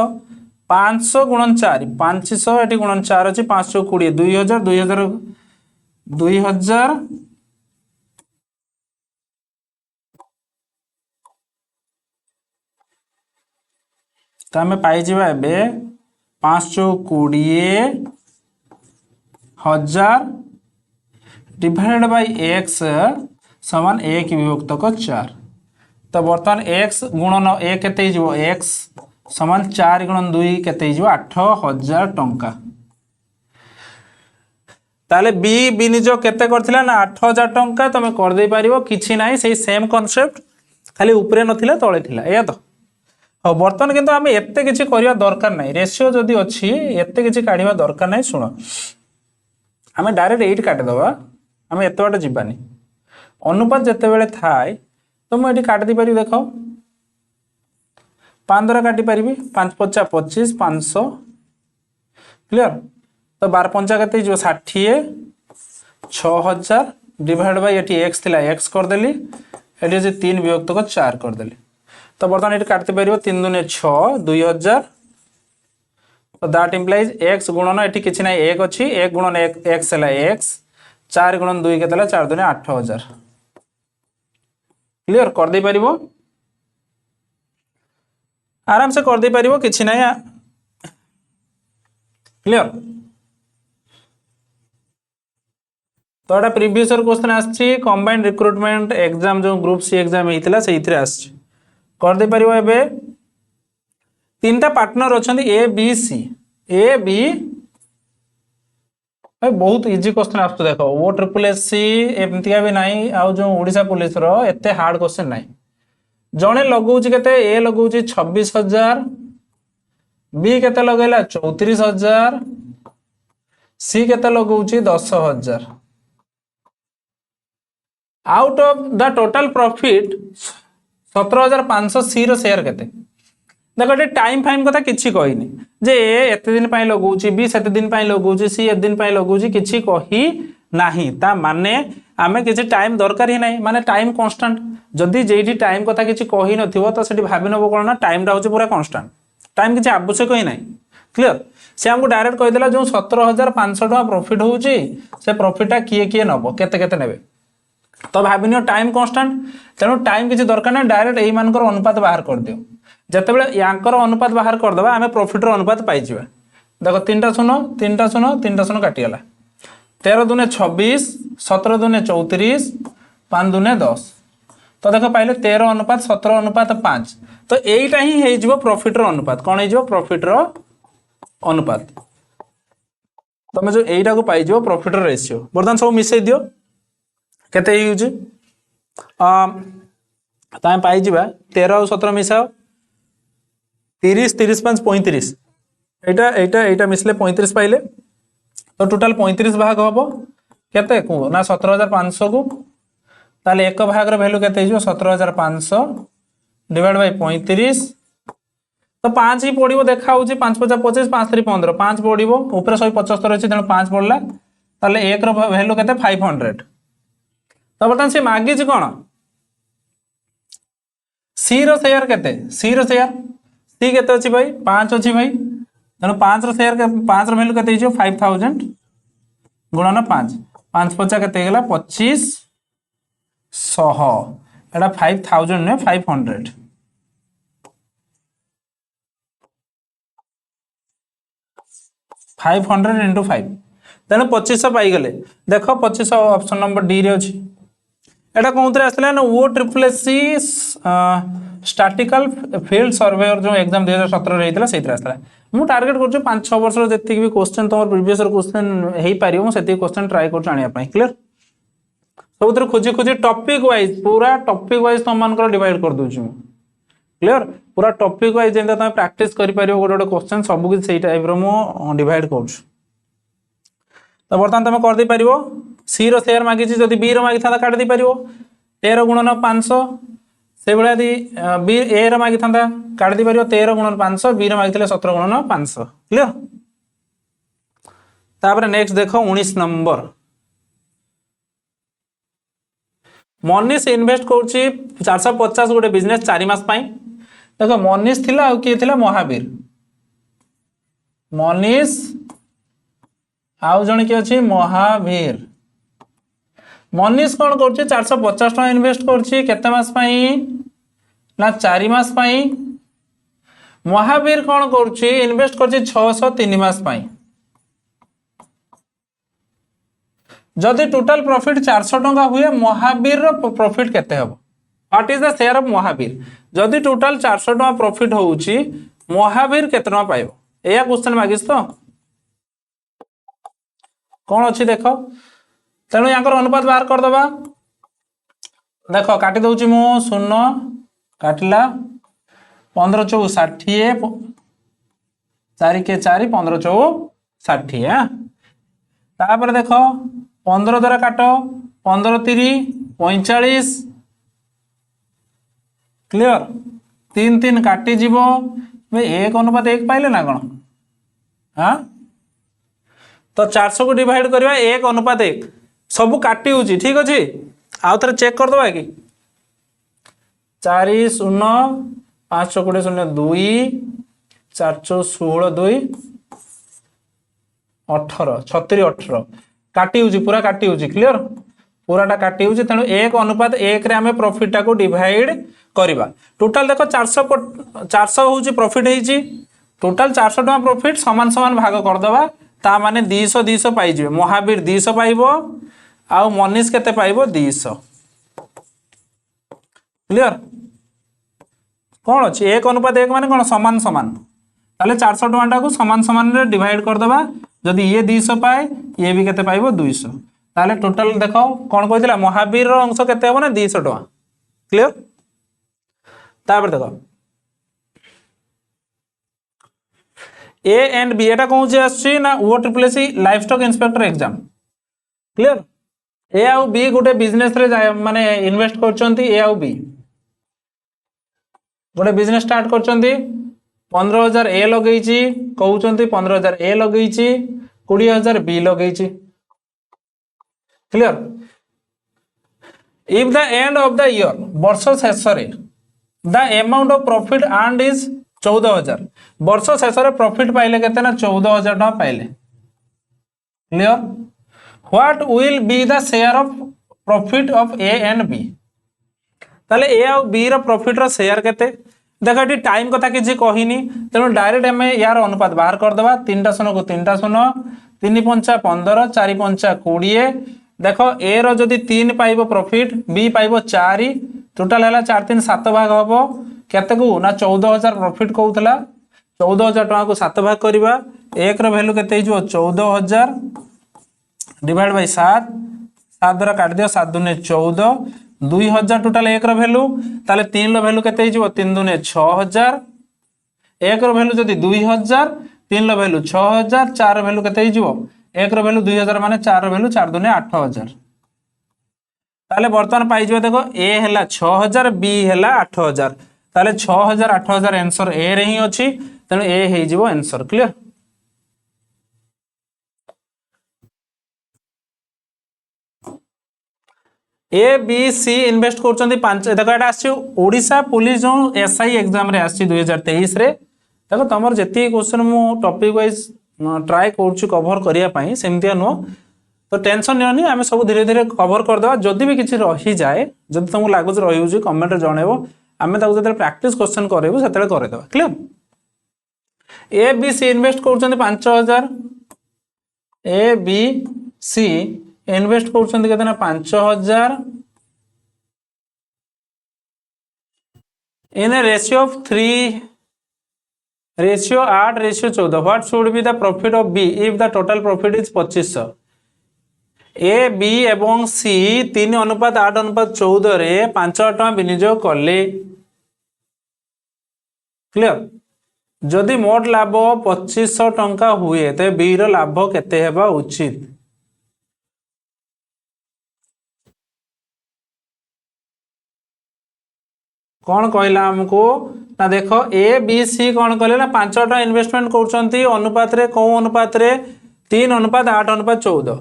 500 × 4 500 एटी गुणन 4 अच्छी 5 × 20 2000 2000 2000 तो आम पाई 5 × 20,000 डिवाइडेड बाय एक्स समान 1 विभक्तक 4 तो बर्तमान एक्स गुणन 1 केते एक्स समान 4 × 2 केते 8,000 टंका ताले बी विनियोग केते करथिला ना 8,000 टंका तुम कर दे पारिबो किछि नाही सेही सेम कांसेप्ट खाली ऊपरे नथिला तळे थिला एया तो हाँ बर्तमान किंतु आम एते किछि करिया दरकार नाही रेशियो जदि अछि एते किछि काढिबा दरकार नाही सुनो आम डायरेक्ट 8 काटि दबा आम एते बाटे जिबानी अनुपात जेते बेले थाए तो मुझे काट दी पारि देख 5 द्वारा काटी पारि 5 × 5 = 25 500 क्लियर तो 12 × 5 केते 60 6000 डिवाइड बाय एटी एक्स थिला एक्स कर देली एटी जे 3 विभक्तक 4 कर देली तो बर्तमान एटी काटते पारिबो 3 × 2 = 6 2000 तो दैट इम्प्लाइज एक्स गुणन एटी किछि नाही 1 अछि 1 गुणन 1 एक्स हैला एक्स 4 × 2 केते 4 × 2 = 8000 क्लियर कर दे पारिबो आराम से कर दे पारिबो किछि नाही क्लियर तो एटा प्रीवियस ईयर क्वेश्चन आछि कंबाइंड रिक्रूटमेंट एग्जाम जो ग्रुप सी एग्जाम हेतिला सेइथरे आछि कर दे पारिबो एबे तीनटा पार्टनर अछंती A B C A B बहुत इजी क्वेश्चन आछ देखो ओ ट्रिपल एस सी एमतिया भी नाही आ जो ओडिसा पुलिस रो एते हार्ड क्वेश्चन नाही जणे लगौची केते ए लगौची 26000 बी केते लगैला 34000 सी केते लगौची 10000 out of the total profit 17500 सी रो शेयर केते देखो ये टाइम फाइम कथा किछि कहिनी जे ए एते दिन पई लगौची बी सेते दिन पई लगौची सी एते दिन पई लगौची किछि कहि नाही ता माने आमे किछि टाइम दरकार ही नाही माने टाइम कांस्टेंट जदी जेठी टाइम कथा किछि कहि नथिबो त सेठी भाबि नबो कोन ना टाइम रा होची पूरा कांस्टेंट टाइम किछि आवश्यक ही नाही क्लियर से हमको डायरेक्ट कहि देला जो 17500 टका प्रॉफिट होची से प्रॉफिटटा किए किए नबो केते केते नेबे तो भाबिनियो टाइम कांस्टेंट तेनो टाइम किछि दरकार ना डायरेक्ट एई मानकर अनुपात बाहर कर दियो जतेबेले यांकर अनुपात बाहर कर दबा हमें प्रॉफिट रो अनुपात पाई जिबा देखो तीनटा सुनो काटी गला 13 दूने 26 17 दूने 34 5 दूने 10 तो देखो पाइले 13:17:5 तो एईटा ही हे जिवो प्रॉफिट रो अनुपात कोन हे जिवो प्रॉफिट रो अनुपात तमे जो एईटा को पाई जिवो प्रॉफिट रो रेशियो बर्तमान सब मिसै दियो केते यूज तामे पाई जिबा 13 और 17 मिसाओ 30 30 5 35 एटा एटा एटा मिसले 35 पाइले तो टोटल 35 भाग हबो केते को ना 17500 को ताले एक भाग रो वैल्यू केते हिजो 17500 डिवाइड बाय 35 तो 5 ही पड़िबो देखा होची 5 50 25 5 3 15 5 पड़िबो ऊपर 175 अछि तनो 5 पड़ला ताले 1 रो वैल्यू केते 500 तो बतन से मागी छि कोन सी रो शेयर केते सी रो शेयर सी केते अछि भाई 5 अछि भाई तनो 5 रो शेयर के 5 रो वैल्यू केते हिजो 5000 गुणन 5 5 50 केते गेला 2500 एटा 5000 ने 500 500 into 5 तेन 2500 पाई गले देखो 2500 ऑप्शन नंबर डी रे अछि एटा कोंतरे आसला ना O triple S C statical field surveyor जो एग्जाम 2017 रहितला सेतिर आसला मु टारगेट करछु 5-6 वर्ष रो जत्ति भी क्वेश्चन तमर प्रीवियस रो क्वेश्चन हेई पारियो मु सेति क्वेश्चन ट्राई करछु आनिया पई क्लियर सब खोजी खोजी टॉपिक वाइज पूरा टॉपिक वाइज तुम डिवाइड कर दूँ क्लियर पूरा टॉपिक वाइज जैसे तुम प्रैक्टिस कर गोटे गोटे क्वेश्चन सब किसी से टाइप मुझे डिवाइड कर तो बर्तमान तुम कर पार सी रेयर मागी जब बी रगी था काट पार ए गुणन 500 से भाया यदि बी ए मागी था काट पार 13 गुणन 500 बी मागी 17 गुणन 500 क्लियर तापर नेक्स्ट देख 19 नंबर मनीष इन्वेस्ट करुच्ची 450 गोटे बिजनेस 4 मास देख मनीष थिला किए थिला महावीर मनीष आउ जन किए अच्छी महावीर मनीष कौन कर 450 टका इन्वेस्ट करते मास ना 4 मास महावीर कौन कर इन्वेस्ट कर 603 मास जदि टोटल प्रॉफिट 400 टका हुए महावीर प्रॉफिट केते हबो what is the share of Mahavir जदि टोटल 400 टका प्रॉफिट होउची महावीर केते टका पाइबो एया क्वेश्चन मागिस तो कौन अच्छी देख तेणु यहाँ अनुपात बाहर करदबा देख काटी दउची मु 0 काटला 15 चौ 60 4 के 4 15 चौ 60 तापर देख 15 द्वारा काट 15 3 45 क्लियर 3 3 काटी जीव एक अनुपात 1 पाइले ना कौन हाँ तो 400 को डिवाइड करवा 1 अनुपात 1 सब काटी होची ठीक अच्छे आउ थे चेक कर दबा कि 4 0 5 20 0 2 4 16 2 18 36 18 काटी होची पूरा काटी होची क्लियर पूराटा काटी होची तेणु 1 अनुपात 1 रे आमे प्रॉफिट टाको डिवाइड करबा टोटल देखो 400 होची प्रॉफिट हेची टोटल 400 टका प्रॉफिट समान समान भाग कर दबा ता माने 200 200 पाई जिवे महावीर 200 पाइबो आउ मनीष केते पाइबो 200 क्लियर कौन अच्छी 1 अनुपात 1 माने कौन समान समान ताले 400 टका को समान समान रे डिवाइड कर दबा जदि ये 200 पाए ये भी केते पाइबो 200 ताले टोटल देखो कौन कहथिला महावीर रो अंश केते हो ना 200 टका क्लियर तापर देखो ए एंड बी एटा कौन जे आछि ना O triple S life stock inspector exam clear A आउ बी गोटे बिजनेस रे माने इन्वेस्ट करचंती ए आउ बी गोटे बिजनेस स्टार्ट करचंती 15,000 ए लगेइची कहउचंती 15,000 ए लगेइची 20,000 बी लगेइची clear if the end of the year वर्ष शेष रे the amount of profit earned is 14,000 वर्ष शेष रे प्रॉफिट पाइले केते ना 14,000 टका पाइले clear what will be the share of profit of A and B ताले ए और बी रो प्रॉफिट रो शेयर केते देख ये टाइम कथा किसी कहनी तेणु डायरेक्ट आम यार अनुपात बाहर करदे 3टा शून्य को 3टा शून्य 3 पंचा 15 4 पंचा 20 देख ए रदि 3 पाइब प्रॉफिट बी पाइब 4 टोटाल है 4 3 7 भाग हम केते को ना 14,000 प्रॉफिट कहूला 14,000 टका को 7 भाग करवा एक वैल्यू केते 14,000 डिवाइड बाय 7 7 द्वारा काट दियो 7 दूने 14 2,000 टोटाल एक वैल्यू ताले 3 रो वैल्यू केते 3 दूने 6,000 एक रो वैल्यू जदि 2,000 3 रो वैल्यू 6,000 4 रो वैल्यू केते एक रो वैल्यू 2,000 माने 4 रो वैल्यू 4 दूने 8,000 ताले वर्तमान पाई जिवो देखो ए हैला 6,000 बी हैला 8,000 ताले 6,000 8,000 आंसर ए रे ही अछि तेनु ए हे जिवो answer clear A B C invest करछंती 5 देखो एटा आछि ओडिसा पुलिस जो एसआई एग्जाम रे आछि 2023 रे देखो तमर जति क्वेश्चन मु टॉपिक वाइज ट्राई करछु कवर करिया पई सेमतिया नो तो टेंशन नियोनी आमे सब धीरे धीरे कवर कर देबा जदी भी किछि रही जाए जदी तुमको लागुच रही होछि कमेंट रे जणेबो आमे ताको जते प्रैक्टिस क्वेश्चन करेबो सेते करे देबा clear A B C invest करछंती 5,000 ए बी सी इन्वेस्ट करछंती केतना 5,000 in a ratio of 3 ratio 8 ratio 14 what should be the profit of B if the total profit is 2500 A B एवं C 3:8:14 रे 5,000 टଙ୍କା विनियोग कले। क्लियर। जदि मोट लाभ 2500 टंका हुए तो बी रो लाभ केते हेबा उचित। कौन कहला हमको ना देख ए बी सी कौन कहले ना 5,000 टଙ୍କା इन्वेस्टमेंट कर अनुपात रे कौ अनुपात रे 3:8:14।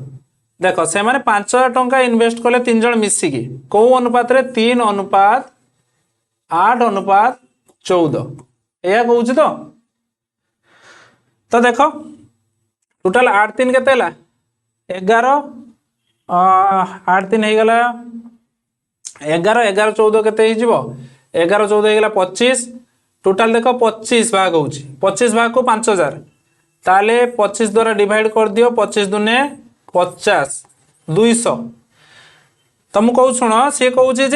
देख से माने 5,000 टଙ୍କା इन्वेस्ट कले 3 जण मिसिकी कौ अनुपात रे 3:8:14 या कहूँ तो देख टोटाल 8 3 केते 11 8 3 हो गला 11 11 14 केते 11 14 हो गला 25 टोटाल देख 25 भाग हो 25 भाग को 5,000 ताले 25 द्वारा डिवाइड कर दियो 25 दुने 50 200 तुम कहू शुण सी कहूँ जे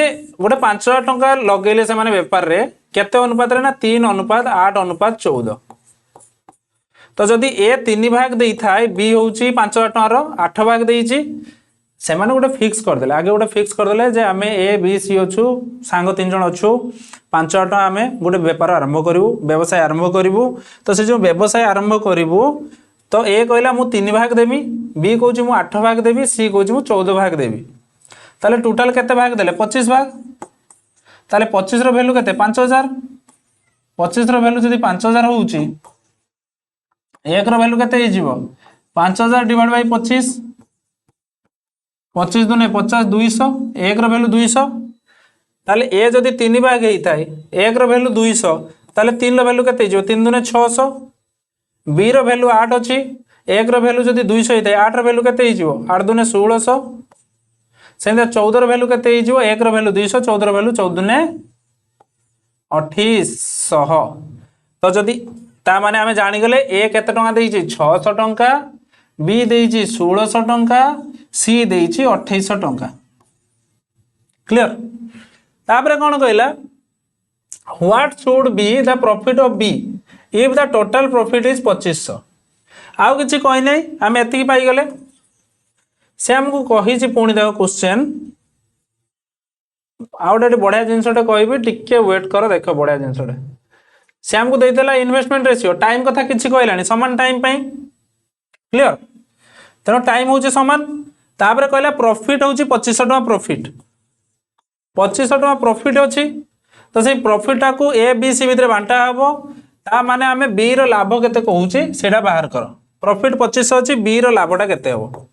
गोटे 5,000 टଙ୍କା लगेले से माने बेपार रे केते अनुपात रे ना 3:8:14। तो जदि ए 3 भाग दे थाए बी होउची 5,000 टଙ୍କାର 8 भाग देइची से माने गोटे फिक्स कर देले आगे गोटे फिक्स कर देले जे आमे ए बी सी अछु सांग 3 जण अछु 5,000 टଙ୍କା आमे गोटे व्यापार आरंभ करिवु व्यवसाय आरंभ करिवु। तो से जो व्यवसाय आरंभ करिवु तो ए कहला मु 3 भाग देबी बी कहूची मु 8 भाग देबी सी कहूची मु 14 भाग देबी ताले टोटल केते भाग देले 25 भाग ताले 25 रो वैल्यू केते 5,000 25 रो वैल्यू जदी 5,000 होउची एक रो वैल्यू केते हिजिवो 5,000 डिवाइड बाय 25 25 दुने 50 200 एक रो वैल्यू 200 ताले ए जदी 3 भाग हेई थाए एक रो वैल्यू 200 ताले 3 रो वैल्यू केते हिजिवो 3 दुने 600 बी रो वैल्यू 8 अछि एक रो वैल्यू जदी 200 हेई थाए 8 रो वैल्यू केते हिजिवो 8 दुने 1600 सेंदा 14 रो वैल्यू केते हिजिवो एक रो वैल्यू 200 14 रो वैल्यू 14 दुने 2800। तो जदी ता माने आमे जानि गले ए केते टଙ୍କା देइछि 600 टଙ୍କା बी देइछि 1600 टଙ୍କା सी देइछि 2800 टଙ୍କା। क्लियर। तापरे कोन कहला what should be the profit of B if the total profit is 2500। आउ किछि कहि नै आमे एति पाई गले से हमको कहि छि पुणी देखो क्वेश्चन आउटे बढ़िया जिनसटे कहबी टिके वेट कर देखो बढ़िया जिनसटे से हमको देइतला इन्वेस्टमेंट रेशियो टाइम कथा किछि कहलानी समान टाइम पई। क्लियर। तेनो टाइम होची समान तापरे कहला प्रॉफिट होची 2500 टଙ୍କା प्रॉफिट 2500 टଙ୍କା प्रॉफिट अछि तो से प्रॉफिट को ए बी सी भितर बांटा हबो ता माने हमें बी रो लाभ केते कहूची सेटा बाहर कर प्रॉफिट 2500 अछि बी रो लाभटा केते हबो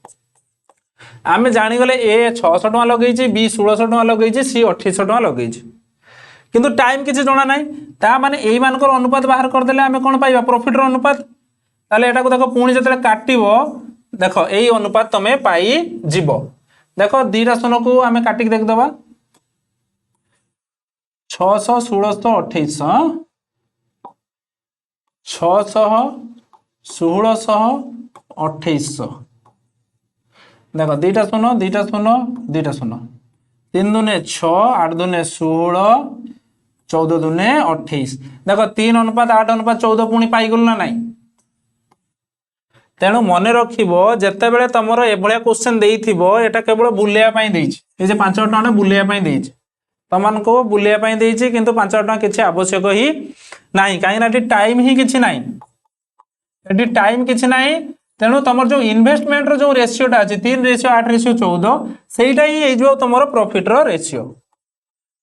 आमे जानि गले ए 600 टଙ୍କା लगेइची बी 1600 टଙ୍କା लगेइची सी 2800 टଙ୍କା लगेइची किंतु टाइम किछि जणा नाही ता माने एई मानकर अनुपात बाहर कर देले आमे कोन पाइबा प्रॉफिट रो अनुपात ताले एटा को देखो पुणी जतले काटिबो देखो एई अनुपात तमे पाई जिवो। देखो दीटा शून्य को आमे काटि के देख दबा 600 1600 2800 600 1600 2800 देखो दीटा शून्य 3 दुने 6 8 दुने 16 14 दुने 28 देखो 3:8:14 पुणी पाई गल ना नहीं। तेणु मन रखिबो जेते बेले तमरो एभलिया क्वेश्चन देइथिबो एटा केवल बुलिया पई देइछि ए जे 5,000 टଙ୍କା बुलिया पई देइछि तमन को बुलिया पई देइछि किंतु 5,000 टଙ୍କା किछि आवश्यक ही नाही काई ना टाइम ही किछि नाही एटी टाइम किछि नाही। तेणु तुम जो इन्वेस्टमेंट रो जो रेशियोटा अछि 3:8:14 सेटा ही ए जो तुमरो प्रॉफिट रो रेशियो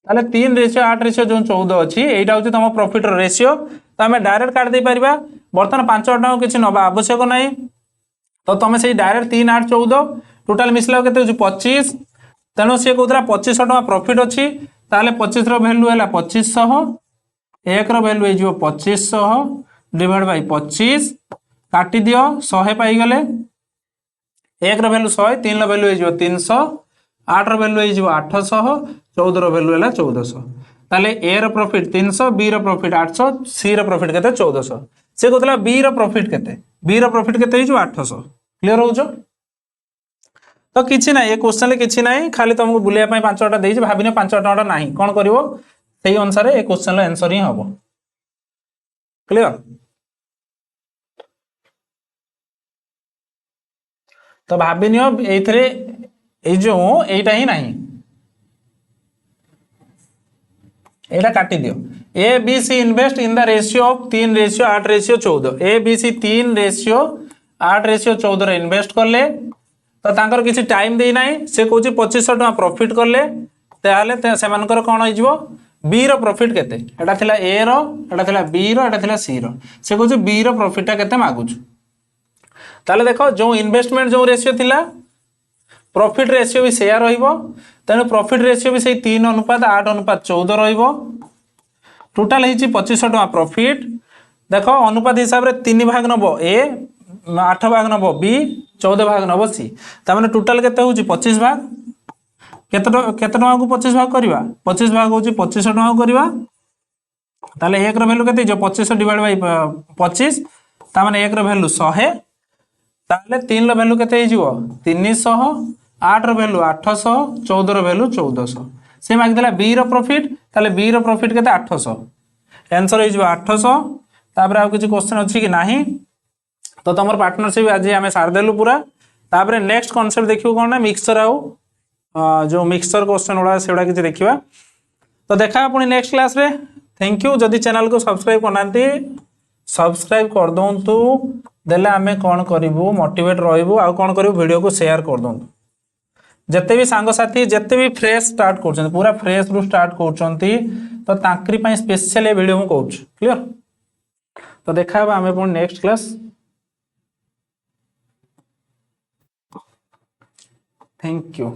ताले 3:8 जो 14 अछि एटा होछि तुम प्रॉफिट रो रेशियो तो हमें डायरेक्ट काट दे परिबा बर्तन 5,000 टଙ୍କା किछि नबा आवश्यक नाही तो तुम से डायरेक्ट 3:8:14 टोटल मिसला केते होछि 25 तेणु से कोतरा 2500 टଙ୍କା प्रॉफिट अछि ताले 25 रो वैल्यू हैला 2500 एक रो वैल्यू हे जो 2500 डिवाइड बाय 25 काटी दियो 100 पाई गले एक रो वैल्यू 100 3 रो वैल्यू हे जो 300 8 रो वैल्यू हे जो 800 14 रो वैल्यू हैला 1400 ताले ए रो प्रॉफिट 300 बी रो प्रॉफिट 800 सी रो प्रॉफिट केते 1400 से कोतला बी रो प्रॉफिट केते हे जो 800। क्लियर हो जो तो किछि ना ए क्वेश्चन ले किछि नाही खाली तुमको बुलिया पई 5,000 टଙ୍କା देइछि भाबिने 5,000 टଙ୍କା नाही कोन करिवो सेही अनुसार ए क्वेश्चन ला आंसर ही हबो। क्लियर। तो भाभी नियो एइथरे ए जो एटा ही नहीं, एटा काटी दियो। A B C invest in the ratio of 3:8:14। A B C 3:8:14 रे इन्वेस्ट करले, तो तांकर किसी टाइम दे नाही, से कहूँ 2500 टका प्रॉफिट करले, ताहले सेमानकर कौन हो बी रो प्रॉफिट केते, एटा थिला ए रो, एटा थिला बी रो, एटा थिला सी रो, से कहूँ बी रो प्रॉफिटा केते मागुछु। ताहले देखो जो इन्वेस्टमेंट जो रेशियो थिला प्रॉफिट रेशियो भी सेया रहिबो, तेणु प्रॉफिट रेशियो भी से 3:8:14 रहिबो। टोटाल है 2500 टका प्रॉफिट। देख अनुपात हिसाब से 3 भाग नब ए, 8 भाग नब बी, 14 भाग नब सी, तार टोटाल केते हो 25 भाग। केते टका को 25 भाग करवा, 25 भाग हो 2500 टका करवा, ताले 1 रो वैल्यू केते 2500 डिवाइड बाय 25, ता माने 1 रो वैल्यू 100, ताले 3 रो वैल्यू केते हो 300, 8 रो वैल्यू 800, 14 रो वैल्यू 1400। से माग देला बी रो प्रॉफिट, ताले बी रो प्रॉफिट केते 800, आंसर हो 800। तापर आ किछि क्वेश्चन अछि कि नाही, तो तमर पार्टनरशिप आज आमे सार देलु पूरा। तापर नेक्स्ट कांसेप्ट देखियो कोन ना मिक्सचर आउ जो मिक्सचर क्वेश्चन उडा सेडा किछि देखिबा। तो देखा पुनी नेक्स्ट क्लास रे। Thank you. जदि चैनल को सब्सक्राइब करनांती सब्सक्राइब कर दोंतु, देले आमे कोन करिवु मोटिवेट रहिवु, आ कोन करिवु वीडियो को शेयर कर दोंतु। जत्ते भी सांग साथी जत्ते भी फ्रेश स्टार्ट करछन, पूरा फ्रेश रु स्टार्ट करछंती, तो ताकरी पई स्पेशल ए वीडियो मु कहूछ। क्लियर। तो देखा आमे पुनी नेक्स्ट क्लास। Thank you.